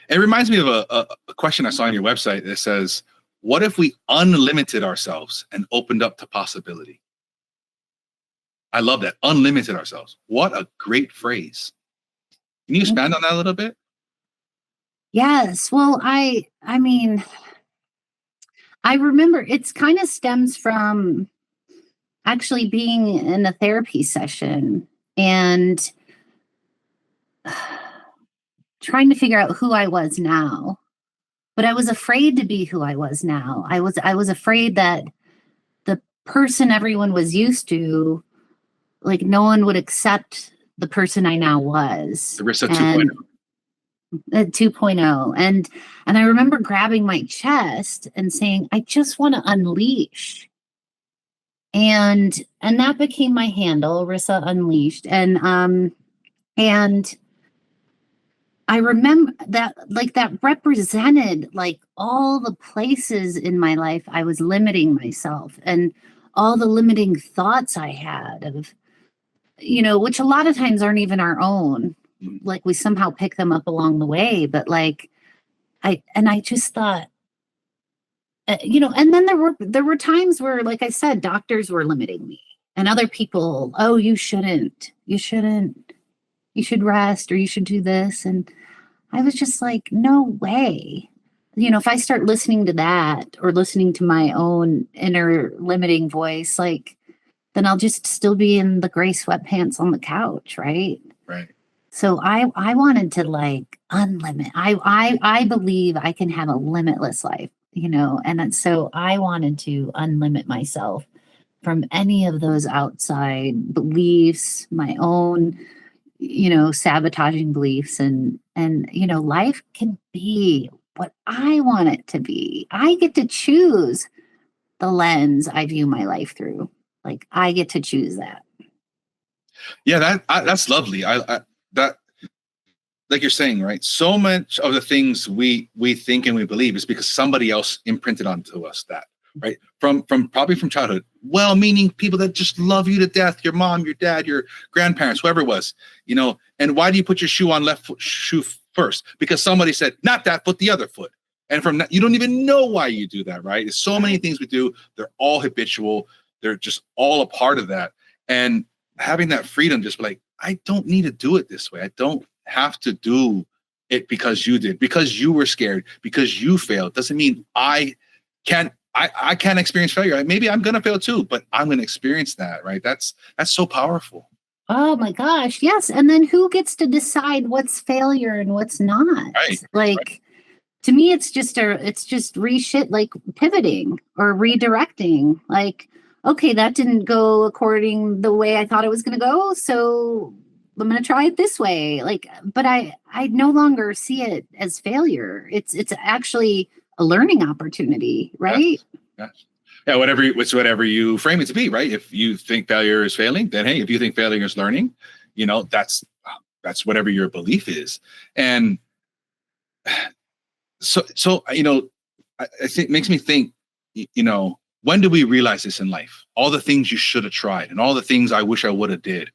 It reminds me of a question I saw on your website that says, what if we unlimited ourselves and opened up to possibility? I love that. Unlimited ourselves. What a great phrase. Can you expand on that a little bit? Yes. Well, I mean, I remember it's kind of stems from actually being in a therapy session and trying to figure out who I was now. But I was afraid to be who I was now. I was afraid that the person everyone was used to, like, no one would accept the person I now was. Arissa 2.0. 2.0. And I remember grabbing my chest and saying, I just want to unleash. And that became my handle, Rissa Unleashed. And I remember that, like, that represented like all the places in my life I was limiting myself and all the limiting thoughts I had of, which a lot of times aren't even our own. Like, we somehow pick them up along the way. But like, I just thought, and then there were times where, like I said, doctors were limiting me and other people, oh, you should rest, or you should do this. And I was just like, no way. If I start listening to that or listening to my own inner limiting voice, like, then I'll just still be in the gray sweatpants on the couch. Right. Right. So I wanted to, like, unlimit. I believe I can have a limitless life, and so I wanted to unlimit myself from any of those outside beliefs, my own, sabotaging beliefs, and life can be what I want it to be. I get to choose the lens I view my life through. Like, I get to choose that. Yeah, that's lovely. I that, like you're saying, right? So much of the things we think and we believe is because somebody else imprinted onto us that, right? From probably from childhood, well-meaning people that just love you to death, your mom, your dad, your grandparents, whoever it was, and why do you put your shoe on shoe first? Because somebody said, not that foot, the other foot. And from that, you don't even know why you do that, right? There's so many things we do. They're all habitual. They're just all a part of that. And having that freedom, just like, I don't need to do it this way. I don't have to do it because you did, because you were scared, because you failed. Doesn't mean I can't experience failure. Maybe I'm going to fail too, but I'm going to experience that, right? That's so powerful. Oh my gosh. Yes. And then who gets to decide what's failure and what's not? Right. Like, right. To me, it's just like pivoting or redirecting. Like, okay, that didn't go according the way I thought it was going to go. So I'm going to try it this way. Like, but I no longer see it as failure. It's actually a learning opportunity, right? Yes. Yeah, whatever you frame it to be, right? If you think failure is failing, then hey, if you think failure is learning, that's whatever your belief is. And so I think makes me think, when do we realize this in life? All the things you should have tried and all the things I wish I would have did.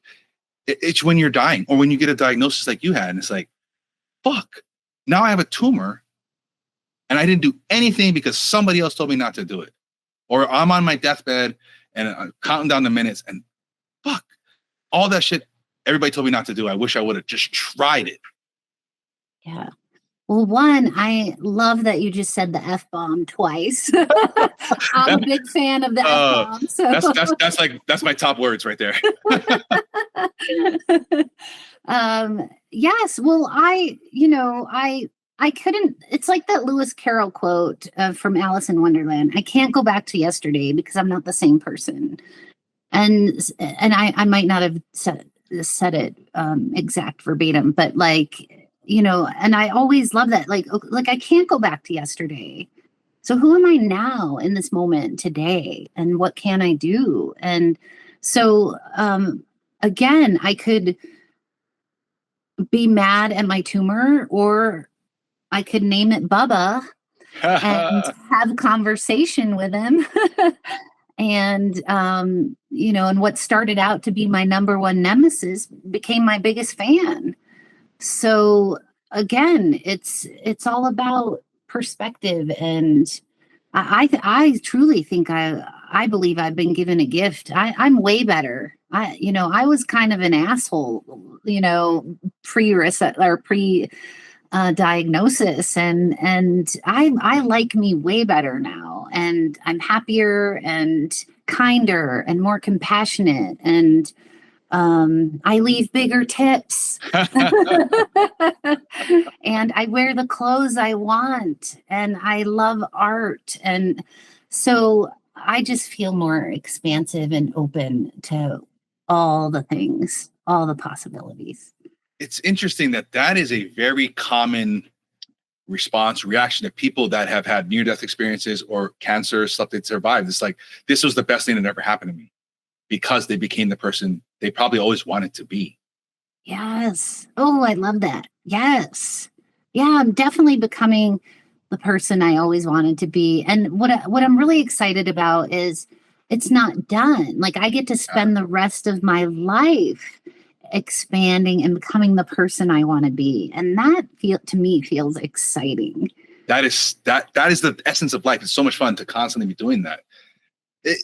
It's when you're dying or when you get a diagnosis like you had, and it's like, fuck, now I have a tumor and I didn't do anything because somebody else told me not to do it. Or I'm on my deathbed and I'm counting down the minutes and fuck, all that shit everybody told me not to do. I wish I would have just tried it. Yeah. Well, one, I love that you just said the F-bomb twice. I'm a big fan of the F-bomb. So that's my top words right there. Yes. Well, I couldn't, it's like that Lewis Carroll quote from Alice in Wonderland. I can't go back to yesterday because I'm not the same person. And I might not have said it exact verbatim, but like, and I always love that. Like I can't go back to yesterday. So who am I now in this moment today? And what can I do? And so, again, I could be mad at my tumor, or I could name it Bubba and have conversation with him. And, and what started out to be my number one nemesis became my biggest fan. So again, it's all about perspective. And I truly think I believe I've been given a gift. I'm way better. I was kind of an asshole, pre diagnosis, and I like me way better now, and I'm happier and kinder and more compassionate, and I leave bigger tips. And I wear the clothes I want, and I love art. And so I just feel more expansive and open to all the things, all the possibilities. It's interesting that is a very common reaction to people that have had near-death experiences or cancer, stuff that survived. It's like, this was the best thing that ever happened to me, because they became the person they probably always wanted to be. Yes. Oh, I love that. Yes. Yeah, I'm definitely becoming the person I always wanted to be. And what I'm really excited about is it's not done. Like, I get to spend the rest of my life expanding and becoming the person I want to be. And that to me feels exciting. That is the essence of life. It's so much fun to constantly be doing that.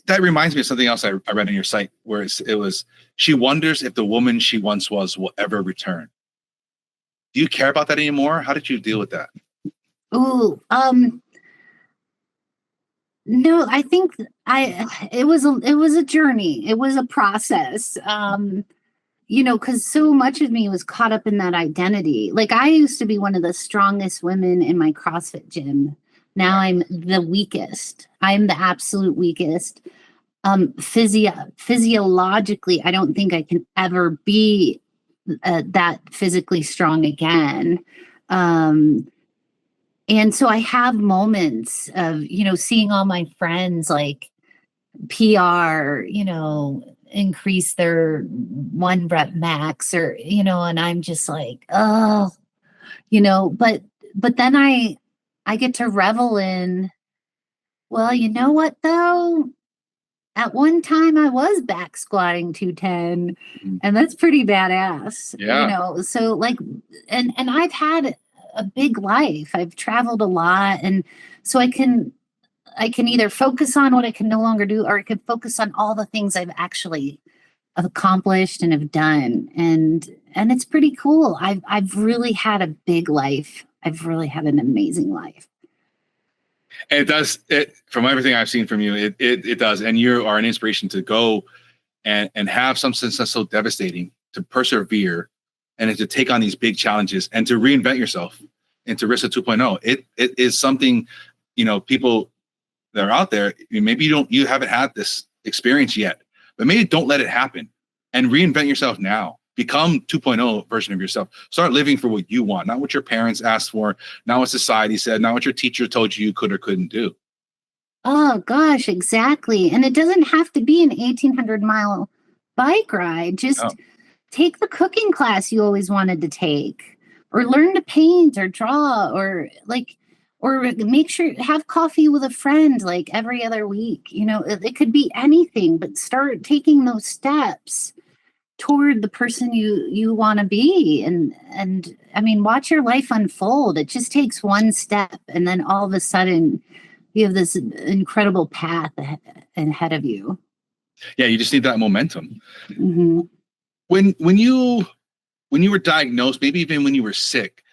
That reminds me of something else I read on your site, where it was, she wonders if the woman she once was will ever return. Do you care about that anymore? How did you deal with that? Oh, no, I think it was a journey. It was a process. Because so much of me was caught up in that identity. Like, I used to be one of the strongest women in my CrossFit gym. Now I'm the weakest. I'm the absolute weakest. Physiologically, I don't think I can ever be that physically strong again. And so I have moments of, seeing all my friends like PR, increase their 1 rep max, or, and I'm just like, oh, but then I get to revel in, well, you know what though? At one time I was back squatting 210, and that's pretty badass. Yeah. So like, and I've had a big life. I've traveled a lot, and so I can either focus on what I can no longer do, or I can focus on all the things I've actually accomplished and have done. And it's pretty cool. I've really had a big life. I've really had an amazing life. And from everything I've seen from you, it does. And you are an inspiration to go and have something that's so devastating, to persevere, and to take on these big challenges and to reinvent yourself into RISA 2.0. It is something, people that are out there, maybe you haven't had this experience yet, but maybe don't let it happen, and reinvent yourself now. Become 2.0 version of yourself. Start living for what you want, not what your parents asked for, not what society said, not what your teacher told you could or couldn't do. Oh gosh, exactly. And it doesn't have to be an 1,800-mile bike ride. Just take the cooking class you always wanted to take, or learn to paint or draw, or make sure have coffee with a friend like every other week. It could be anything, but start taking those steps toward the person you want to be. And I mean, watch your life unfold. It just takes one step, and then all of a sudden you have this incredible path ahead of you. Yeah, you just need that momentum. Mm-hmm. When you were diagnosed, maybe even when you were sick,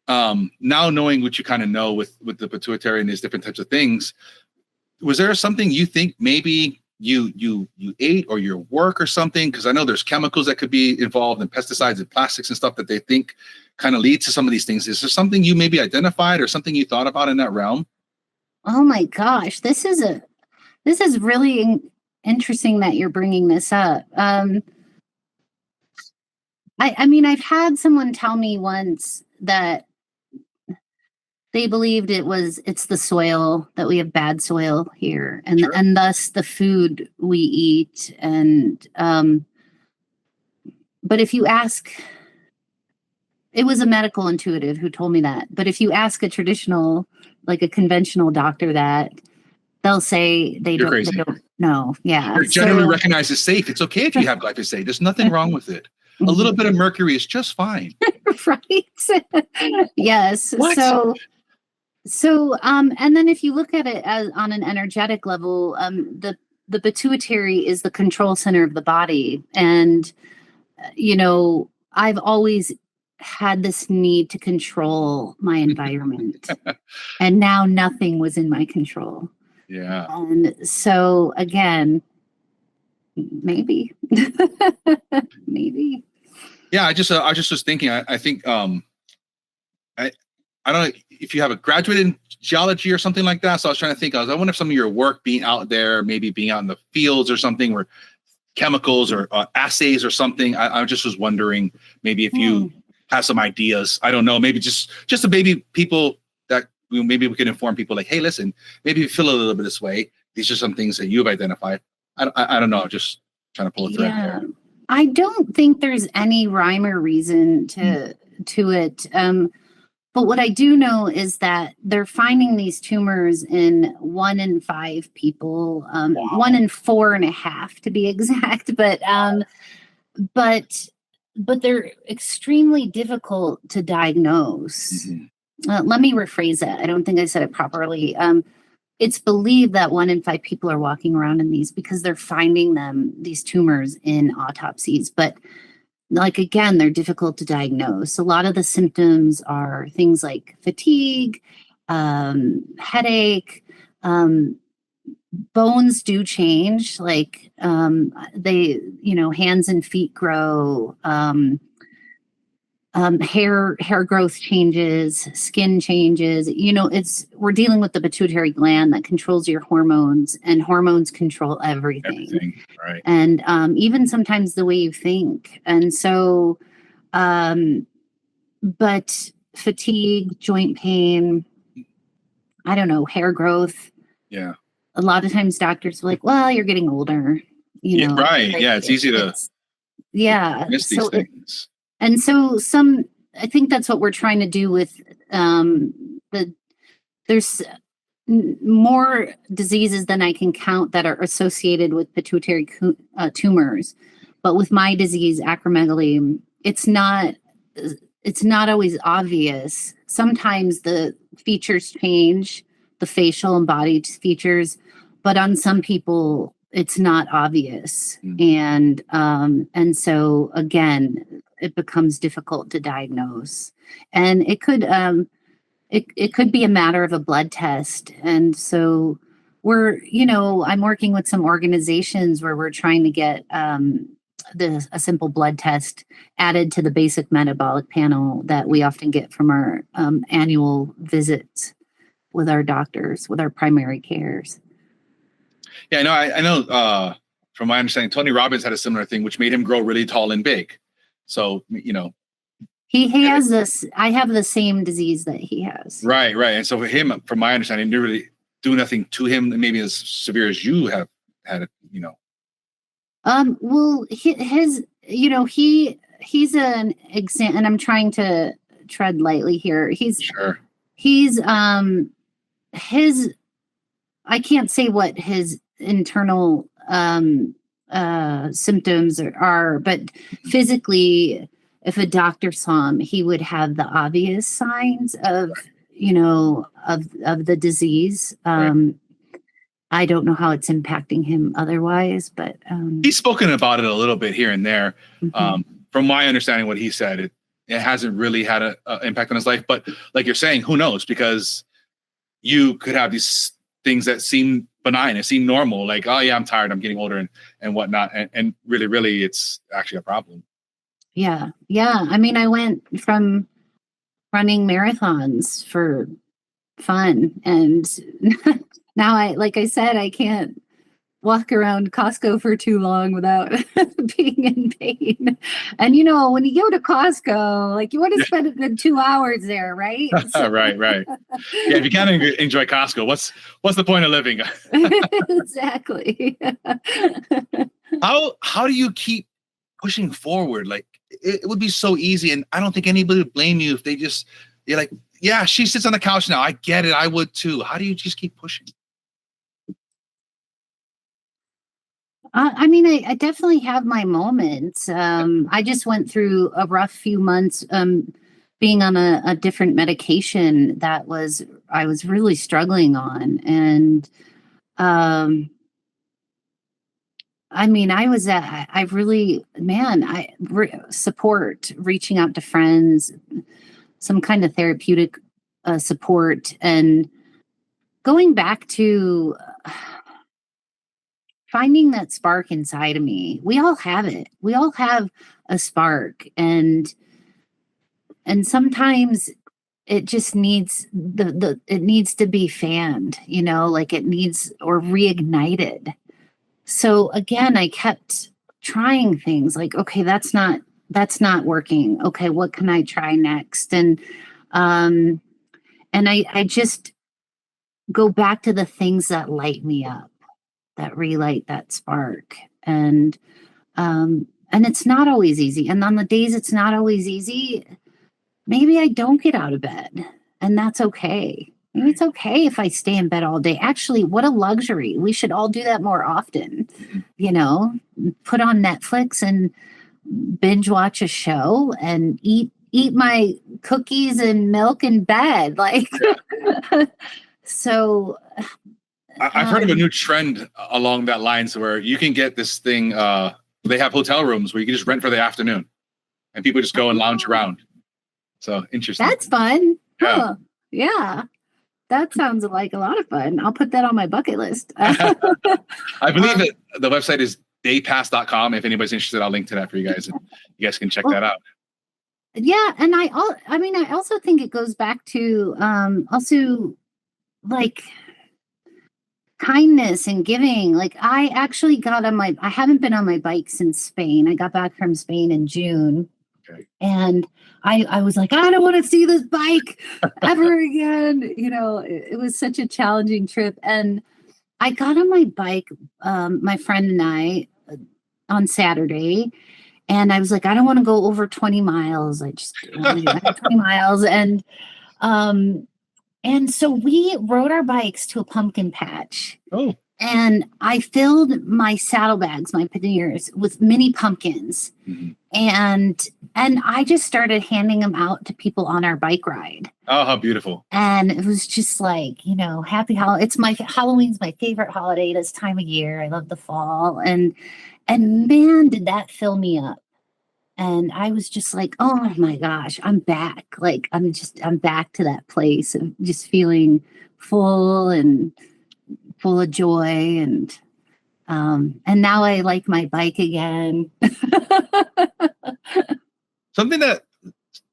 now knowing what you kind of know with the pituitary and these different types of things, was there something you think maybe you ate, or your work or something? Because I know there's chemicals that could be involved, and pesticides and plastics and stuff that they think kind of lead to some of these things. Is there something you maybe identified, or something you thought about in that realm? Oh my gosh, this is really interesting that you're bringing this up. I mean, I've had someone tell me once that they believed it's the soil, that we have bad soil here, and Sure. and thus the food we eat. And but if you ask, it was a medical intuitive who told me that. But if you ask a traditional like a conventional doctor that they'll say they You're don't, crazy. they don't know. Yeah. They're generally So- recognized as safe. It's okay if you have glyphosate. There's nothing wrong with it. A little bit of mercury is just fine. right. Yes. What? And then if you look at it as on an energetic level, the pituitary is the control center of the body. And, I've always had this need to control my environment. And now nothing was in my control. Yeah. And so again, maybe, maybe. Yeah, I just was thinking. I think I don't know if you have a graduate in geology or something like that. So I was trying to think. I wonder if some of your work being out there, maybe being out in the fields or something, or chemicals or assays or something. I just was wondering maybe if you have some ideas. I don't know. Maybe just the baby people that maybe we can inform people like, hey, listen, maybe you feel a little bit this way. These are some things that you've identified. I don't know. Just trying to pull a thread there. I don't think there's any rhyme or reason to it. But what I do know is that they're finding these tumors in 1 in 5 people, 1 in 4.5 to be exact. But they're extremely difficult to diagnose. Mm-hmm. Let me rephrase that. I don't think I said it properly. It's believed that 1 in 5 people are walking around in these because they're finding these tumors in autopsies. But like, again, they're difficult to diagnose. A lot of the symptoms are things like fatigue, headache, bones do change, like they, hands and feet grow, hair growth changes, skin changes. We're dealing with the pituitary gland that controls your hormones, and hormones control everything. Right. And even sometimes the way you think. And so, but fatigue, joint pain, I don't know, hair growth. Yeah. A lot of times doctors are like, well, you're getting older. Right. Like, yeah. It's easy to miss these things. And so I think that's what we're trying to do with there's more diseases than I can count that are associated with pituitary tumors. But with my disease, acromegaly, it's not always obvious. Sometimes the features change, the facial and body features, but on some people it's not obvious. And so again, it becomes difficult to diagnose. And it could it could be a matter of a blood test. And so I'm working with some organizations where we're trying to get a simple blood test added to the basic metabolic panel that we often get from our annual visits with our doctors, with our primary cares. Yeah, I know. From my understanding, Tony Robbins had a similar thing, which made him grow really tall and big. So he has this. I have the same disease that he has. Right. And so for him, from my understanding, didn't really do nothing to him, maybe as severe as you have had it. Well, he's an example, and I'm trying to tread lightly here. He's I can't say what his internal symptoms are, but physically, if a doctor saw him, he would have the obvious signs of the disease. I don't know how it's impacting him otherwise, but he's spoken about it a little bit here and there. From my understanding, what he said, it hasn't really had an impact on his life. But like you're saying, who knows? Because you could have these things that seem benign, it seem normal, like, oh yeah, I'm tired, I'm getting older and whatnot. And really, it's actually a problem. Yeah. I mean, I went from running marathons for fun, and now like I said, I can't walk around Costco for too long without being in pain. And when you go to Costco, like, you want to spend a good 2 hours there, right? Right. Yeah, if you can't enjoy Costco, what's the point of living? Exactly. How do you keep pushing forward? Like, it would be so easy, and I don't think anybody would blame you if you're like, yeah, she sits on the couch now. I get it. I would too. How do you just keep pushing? I mean, I definitely have my moments. I just went through a rough few months being on a different medication that I was really struggling on. And I mean, I really, man, support, reaching out to friends, some kind of therapeutic support, and going back to finding that spark inside of me. We all have it. We all have a spark, and sometimes it just needs it needs to be fanned, like it needs, or reignited. So again, I kept trying things like, okay, that's not working. Okay, what can I try next? And I just go back to the things that light me up, that relight that spark. And it's not always easy. And on the days it's not always easy, maybe I don't get out of bed, and that's okay. Maybe it's okay if I stay in bed all day. Actually, what a luxury. We should all do that more often. Put on Netflix and binge watch a show and eat my cookies and milk in bed. Like, so I've heard of a new trend along that lines where you can get this thing. They have hotel rooms where you can just rent for the afternoon, and people just go and lounge around. So interesting. That's fun. Yeah. Huh. Yeah. That sounds like a lot of fun. I'll put that on my bucket list. I believe that the website is daypass.com. If anybody's interested, I'll link to that for you guys, and you guys can check that out. Yeah, and I also think it goes back to also like kindness and giving. Like, I actually I haven't been on my bike since Spain. I got back from Spain in June. Okay. And I was like, I don't want to see this bike ever again. It was such a challenging trip. And I got on my bike, my friend and I, on Saturday. And I was like, I don't want to go over 20 miles. I 20 miles. And so we rode our bikes to a pumpkin patch. Oh. And I filled my saddlebags, my panniers, with mini pumpkins. Mm-hmm. And I just started handing them out to people on our bike ride. Oh, how beautiful. And it was just like, happy Halloween. Halloween's my favorite holiday this time of year. I love the fall. And man, did that fill me up. And I was just like, oh my gosh, I'm back. Like, I'm back to that place of just feeling full and full of joy. And now I like my bike again. Something that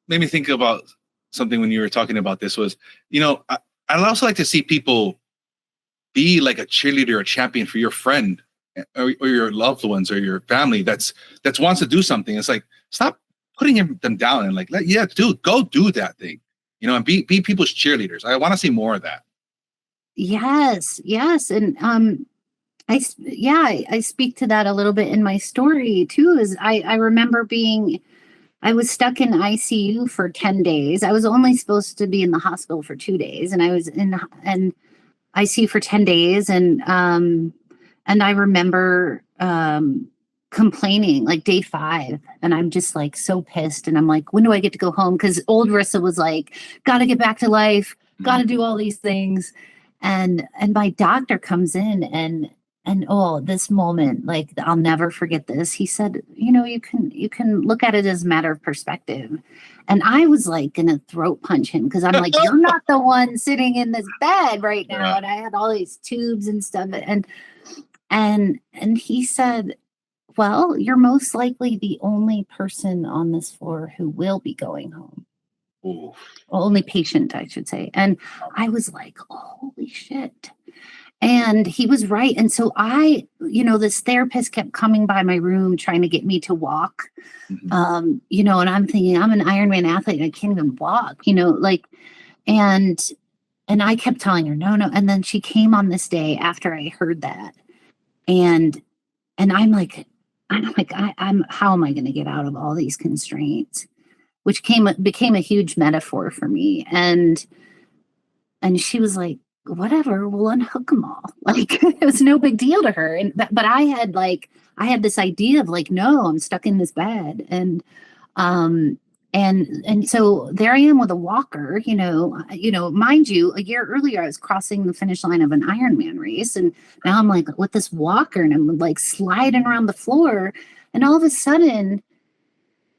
made me think about something when you were talking about this was, I also like to see people be like a cheerleader, a champion for your friend or your loved ones or your family that wants to do something. It's like, stop putting them down and like, go do that thing, and be people's cheerleaders. I want to see more of that. Yes. And I speak to that a little bit in my story too. Is I remember I was stuck in ICU for 10 days. I was only supposed to be in the hospital for 2 days, and I was in ICU for 10 days. And I remember complaining like day 5, and I'm just like so pissed. And I'm like, when do I get to go home? Because old Rissa was like, got to get back to life, got to do all these things. And my doctor comes in and this moment, like, I'll never forget this. He said, you can look at it as a matter of perspective. And I was like gonna throat punch him, because I'm like, you're not the one sitting in this bed right now. Yeah. And I had all these tubes and stuff. And he said, well, you're most likely the only person on this floor who will be going home. Ooh. Well, only patient, I should say. And I was like, oh, holy shit. And he was right. And so this therapist kept coming by my room trying to get me to walk. Mm-hmm. And I'm thinking, I'm an Ironman athlete. I can't even walk, and I kept telling her, no. And then she came on this day after I heard that. And I'm like, how am I going to get out of all these constraints? which became a huge metaphor for me. And she was like, whatever, we'll unhook them all. Like, it was no big deal to her. But I had this idea of like, no, I'm stuck in this bed. And so there I am with a walker, mind you, a year earlier, I was crossing the finish line of an Ironman race. And now I'm like with this walker and I'm like sliding around the floor. And all of a sudden,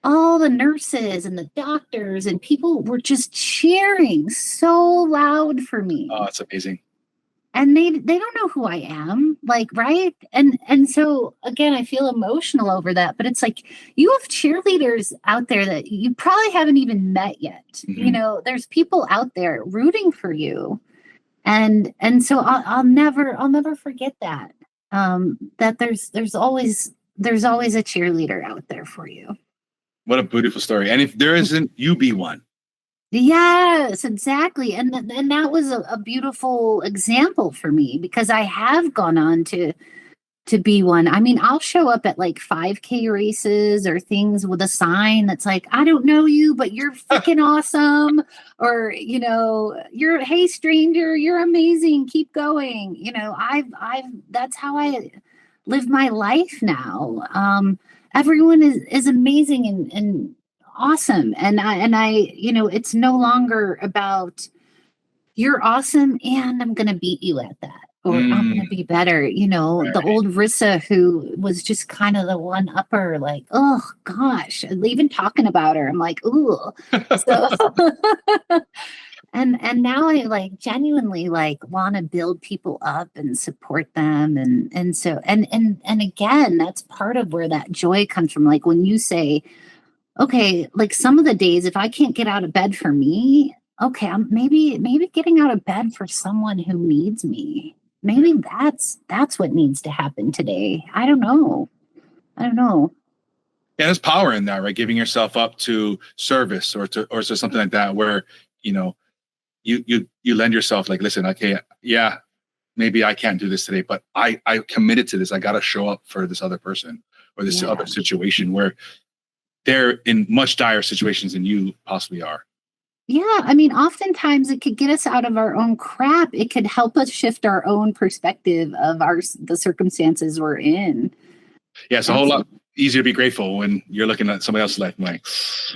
all the nurses and the doctors and people were just cheering so loud for me. Oh, it's amazing. And they don't know who I am, like, right? And so again, I feel emotional over that, but it's like you have cheerleaders out there that you probably haven't even met yet. Mhm. There's people out there rooting for you. And so I'll never forget that. That there's always a cheerleader out there for you. What a beautiful story. And if there isn't, you be one. Yes, exactly. And that was a beautiful example for me because I have gone on to be one. I mean, I'll show up at like 5K races or things with a sign that's like, I don't know you, but you're freaking awesome. Or, hey stranger, you're amazing. Keep going. That's how I live my life now. Everyone is amazing and awesome. And I, it's no longer about you're awesome and I'm going to beat you at that. Or I'm going to be better. The old Rissa who was just kind of the one upper, like, oh gosh, even talking about her, I'm like, ooh. So, and now I like genuinely like want to build people up and support them. And so, and again, that's part of where that joy comes from. Like when you say, okay, like some of the days, if I can't get out of bed for me, okay, I'm maybe getting out of bed for someone who needs me. Maybe that's what needs to happen today. I don't know. Yeah, there's power in that, right? Giving yourself up to service or to something like that, where you lend yourself. Like, listen, okay, yeah, maybe I can't do this today, but I committed to this. I got to show up for this other person or this other situation where they're in much dire situations than you possibly are. Yeah, I mean, oftentimes it could get us out of our own crap. It could help us shift our own perspective of the circumstances we're in. Yeah, it's a whole lot easier to be grateful when you're looking at somebody else's life and like,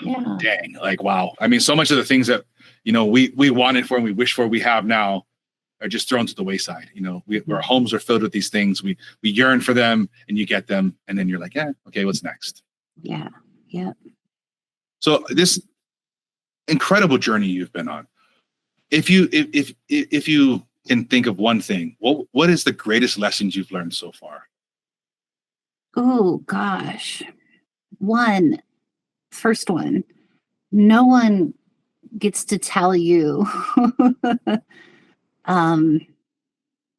yeah, dang, like, wow. I mean, so much of the things that, we wanted for and we wish for, we have now are just thrown to the wayside. Our homes are filled with these things. We yearn for them and you get them. And then you're like, yeah, okay, what's next? Yeah. Yeah. So this incredible journey you've been on, if you can think of one thing, what is the greatest lessons you've learned so far? Oh gosh. First one, no one gets to tell you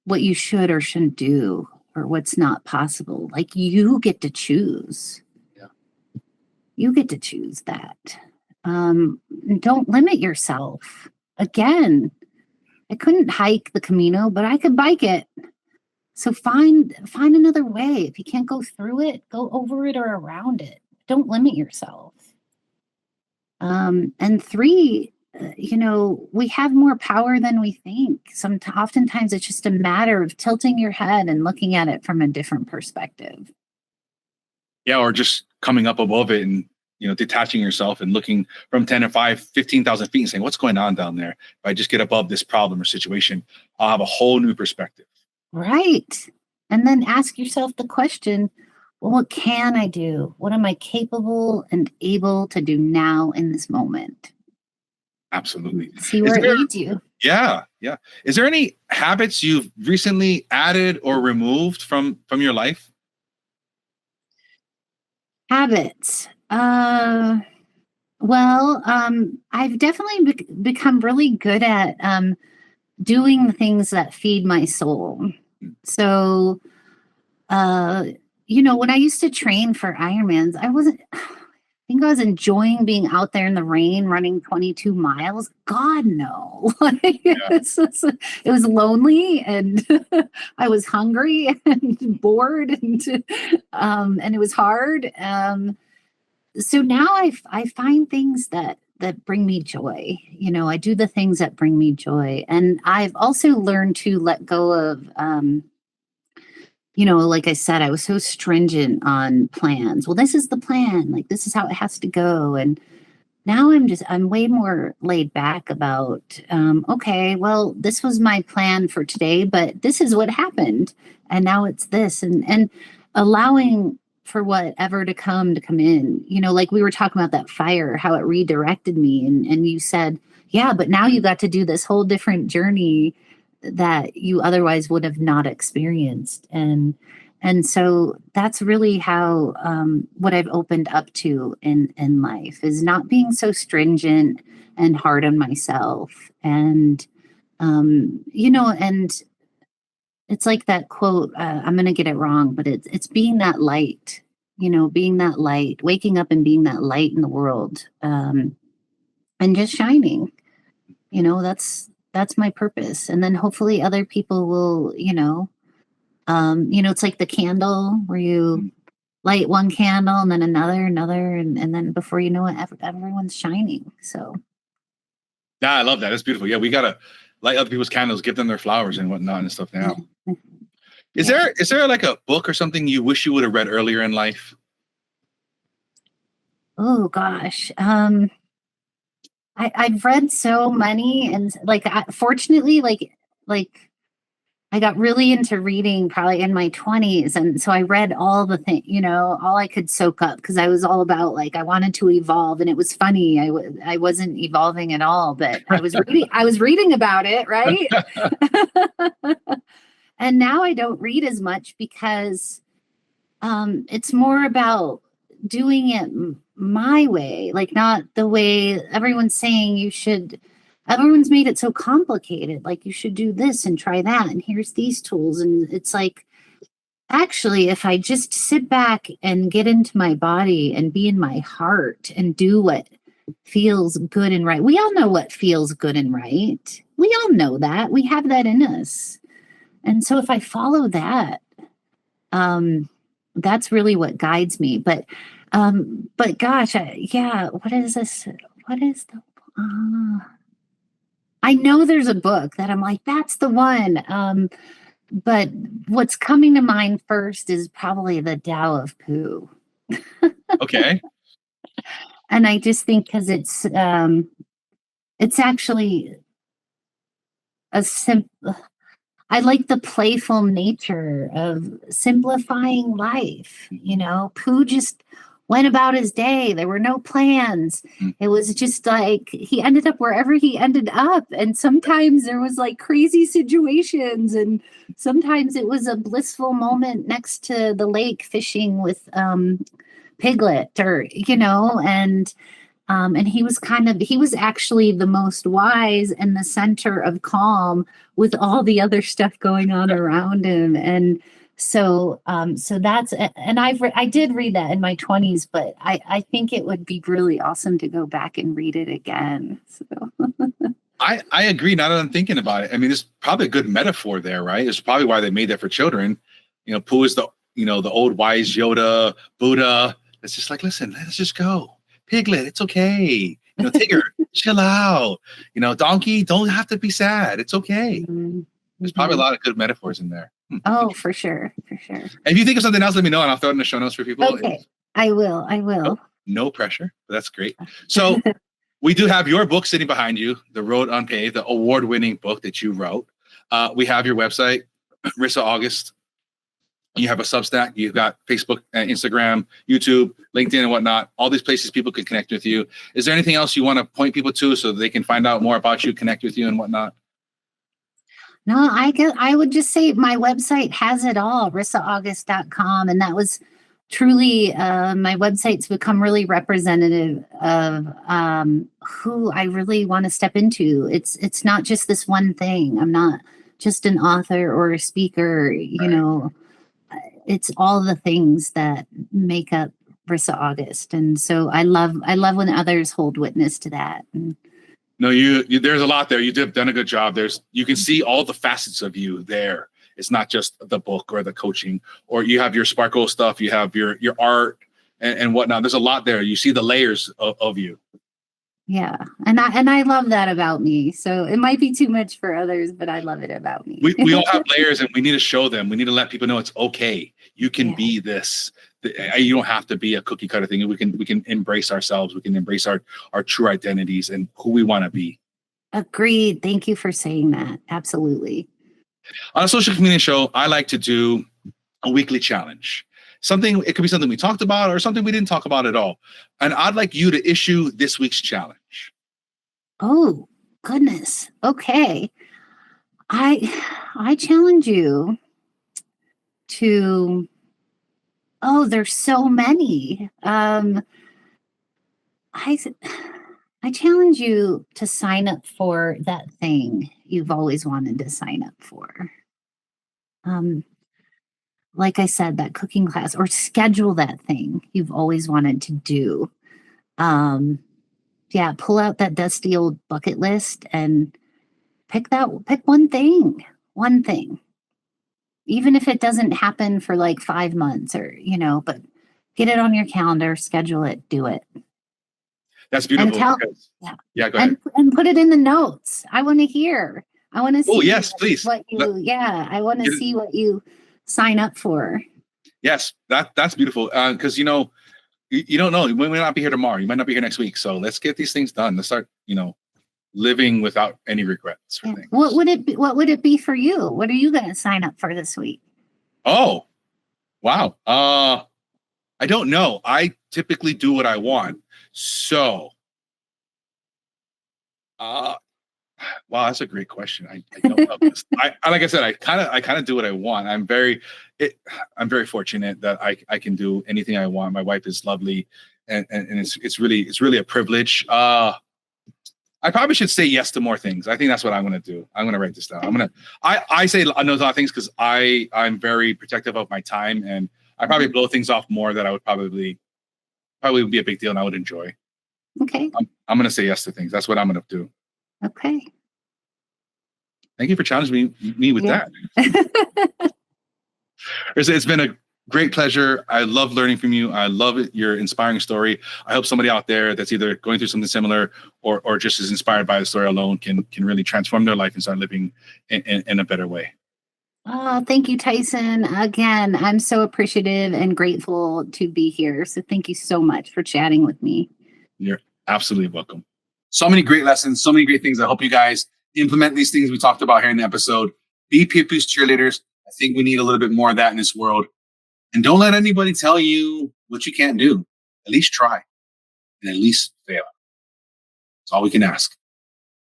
what you should or shouldn't do or what's not possible. Like you get to choose. Yeah. You get to choose that. Don't limit yourself. Again, I couldn't hike the Camino, but I could bike it. So find another way. If you can't go through it, go over it or around it. Don't limit yourself. And 3, we have more power than we think. Oftentimes it's just a matter of tilting your head and looking at it from a different perspective. Yeah, or just coming up above it and detaching yourself and looking from 10 or 5, 15,000 feet and saying, what's going on down there? If I just get above this problem or situation, I'll have a whole new perspective. Right. And then ask yourself the question, well, what can I do? What am I capable and able to do now in this moment? Absolutely. See where it leads you. Yeah. Yeah. Is there any habits you've recently added or removed from your life? Habits. Well, I've definitely become really good at doing the things that feed my soul. So, when I used to train for Ironmans, I think I was enjoying being out there in the rain running 22 miles. God, no. It was lonely and I was hungry and bored and it was hard. so now I find things that bring me joy. You know, I do the things that bring me joy. And I've also learned to let go of, you know, like I said, I was so stringent on plans. Well, this is the plan. Like, this is how it has to go. And now I'm way more laid back about, okay, well, this was my plan for today, but this is what happened. And now it's this, and allowing for whatever to come in. You know, like we were talking about that fire, how it redirected me. And you said, yeah, but now you got to do this whole different journey that you otherwise would have not experienced. And so that's really how what I've opened up to in life is not being so stringent and hard on myself. And you know, and it's like that quote, I'm going to get it wrong, but it's being that light, you know, being that light, waking up and being that light in the world, and just shining. You know, that's my purpose. And then hopefully other people will, you know, it's like the candle where you light one candle and then another, and then before you know it, everyone's shining. So. Yeah, I love that. That's beautiful. Yeah, we got to light other people's candles, give them their flowers and whatnot and stuff now. Is there like a book or something you wish you would have read earlier in life? Oh gosh. I've read so many, and like, fortunately, like I got really into reading probably in my 20s. And so I read all the things, you know, all I could soak up, because I was all about, like, I wanted to evolve. And it was funny. I wasn't evolving at all, but I was reading about it. Right. And now I don't read as much because it's more about doing it my way, like not the way everyone's saying you should. Everyone's made it so complicated. Like, you should do this and try that. And here's these tools. And it's like, actually, if I just sit back and get into my body and be in my heart and do what feels good and right. We all know what feels good and right. We all know that. We have that in us. And so if I follow that, that's really what guides me. But gosh, what is this? What is the, I know there's a book that I'm like, that's the one. But what's coming to mind first is probably the Tao of Pooh. Okay. And I just think because it's actually I like the playful nature of simplifying life. You know, Pooh just went about his day. There were no plans. It was just like he ended up wherever he ended up. And sometimes there was like crazy situations. And sometimes it was a blissful moment next to the lake fishing with Piglet, or, you know, and he was actually the most wise and the center of calm with all the other stuff going on around him. And so that's, and I did read that in my 20s, but I think it would be really awesome to go back and read it again. So. I agree. Now that I'm thinking about it, I mean, there's probably a good metaphor there, right? It's probably why they made that for children. You know, Pooh is the old wise Yoda, Buddha. It's just like, listen, let's just go. Piglet, it's okay. You know, Tigger, chill out. You know, Donkey, don't have to be sad. It's okay. Mm-hmm. There's probably a lot of good metaphors in there. Oh, for sure. And if you think of something else, let me know, and I'll throw it in the show notes for people. Okay, I will. No pressure, but that's great. So we do have your book sitting behind you, The Road Unpaved, the award-winning book that you wrote. We have your website, Rissa August. You have a Substack. You've got Facebook, Instagram, YouTube, LinkedIn, and whatnot. All these places people can connect with you. Is there anything else you want to point people to so they can find out more about you, connect with you, and whatnot? No, I would just say my website has it all, rissaaugust.com. And that was truly, my website's become really representative of who I really want to step into. It's not just this one thing. I'm not just an author or a speaker, you know. It's all the things that make up Rissa August. And so I love when others hold witness to that. No, you there's a lot there. You've done a good job. You can see all the facets of you there. It's not just the book or the coaching, or you have your sparkle stuff. You have your art, and whatnot. There's a lot there. You see the layers of you. Yeah. And I love that about me. So it might be too much for others, but I love it about me. We all have layers, and we need to show them. We need to let people know it's okay. You can Yeah. be this. You don't have to be a cookie cutter thing. We can embrace ourselves. We can embrace our true identities and who we want to be. Agreed. Thank you for saying that. Absolutely. On a social community show, I like to do a weekly challenge. It could be something we talked about or something we didn't talk about at all. And I'd like you to issue this week's challenge. Oh, goodness. Okay. I challenge you to, there's so many. I challenge you to sign up for that thing you've always wanted to sign up for. Like I said, that cooking class, or schedule that thing you've always wanted to do. Yeah, pull out that dusty old bucket list and pick one thing. Even if it doesn't happen for like 5 months but get it on your calendar, schedule it, do it. That's beautiful. Yeah, go ahead. And put it in the notes. I want to hear. I want to see. Oh, yes, please. I want to see what you sign up for. Yes, that's beautiful. Because you don't know. We might not be here tomorrow. You might not be here next week. So let's get these things done. Let's start, living without any regrets for things. What would it be for you? What are you going to sign up for this week? Oh, wow. I don't know. I typically do what I want. So, wow, that's a great question. I don't know this. Like I said, I kind of do what I want. I'm very fortunate that I can do anything I want. My wife is lovely, and it's really a privilege. I probably should say yes to more things. I think that's what I'm going to do. I'm going to write this down. I say no to a lot of things because I'm very protective of my time, and I probably blow things off more that I would probably would be a big deal and I would enjoy. Okay. I'm going to say yes to things. That's what I'm going to do. Okay. Thank you for challenging me with that. It's been a great pleasure. I love learning from you. I love your inspiring story. I hope somebody out there that's either going through something similar or just is inspired by the story alone can really transform their life and start living in a better way. Oh, thank you, Tyson. Again, I'm so appreciative and grateful to be here. So thank you so much for chatting with me. You're absolutely welcome. So many great lessons, so many great things. I hope you guys implement these things we talked about here in the episode. Be people's cheerleaders. I think we need a little bit more of that in this world. And don't let anybody tell you what you can't do. At least try and at least fail. That's all we can ask.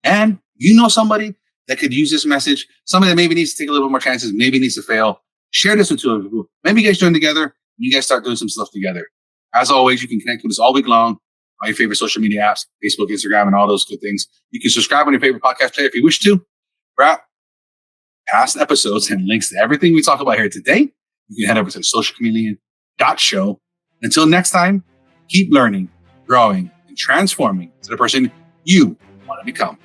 And somebody that could use this message, somebody that maybe needs to take a little bit more chances, maybe needs to fail. Share this with two other people. Maybe you guys join together and you guys start doing some stuff together. As always, you can connect with us all week long on your favorite social media apps, Facebook, Instagram, and all those good things. You can subscribe on your favorite podcast player if you wish to. For past episodes and links to everything we talk about here today, you can head over to socialchameleon.show. Until next time, keep learning, growing, and transforming to the person you want to become.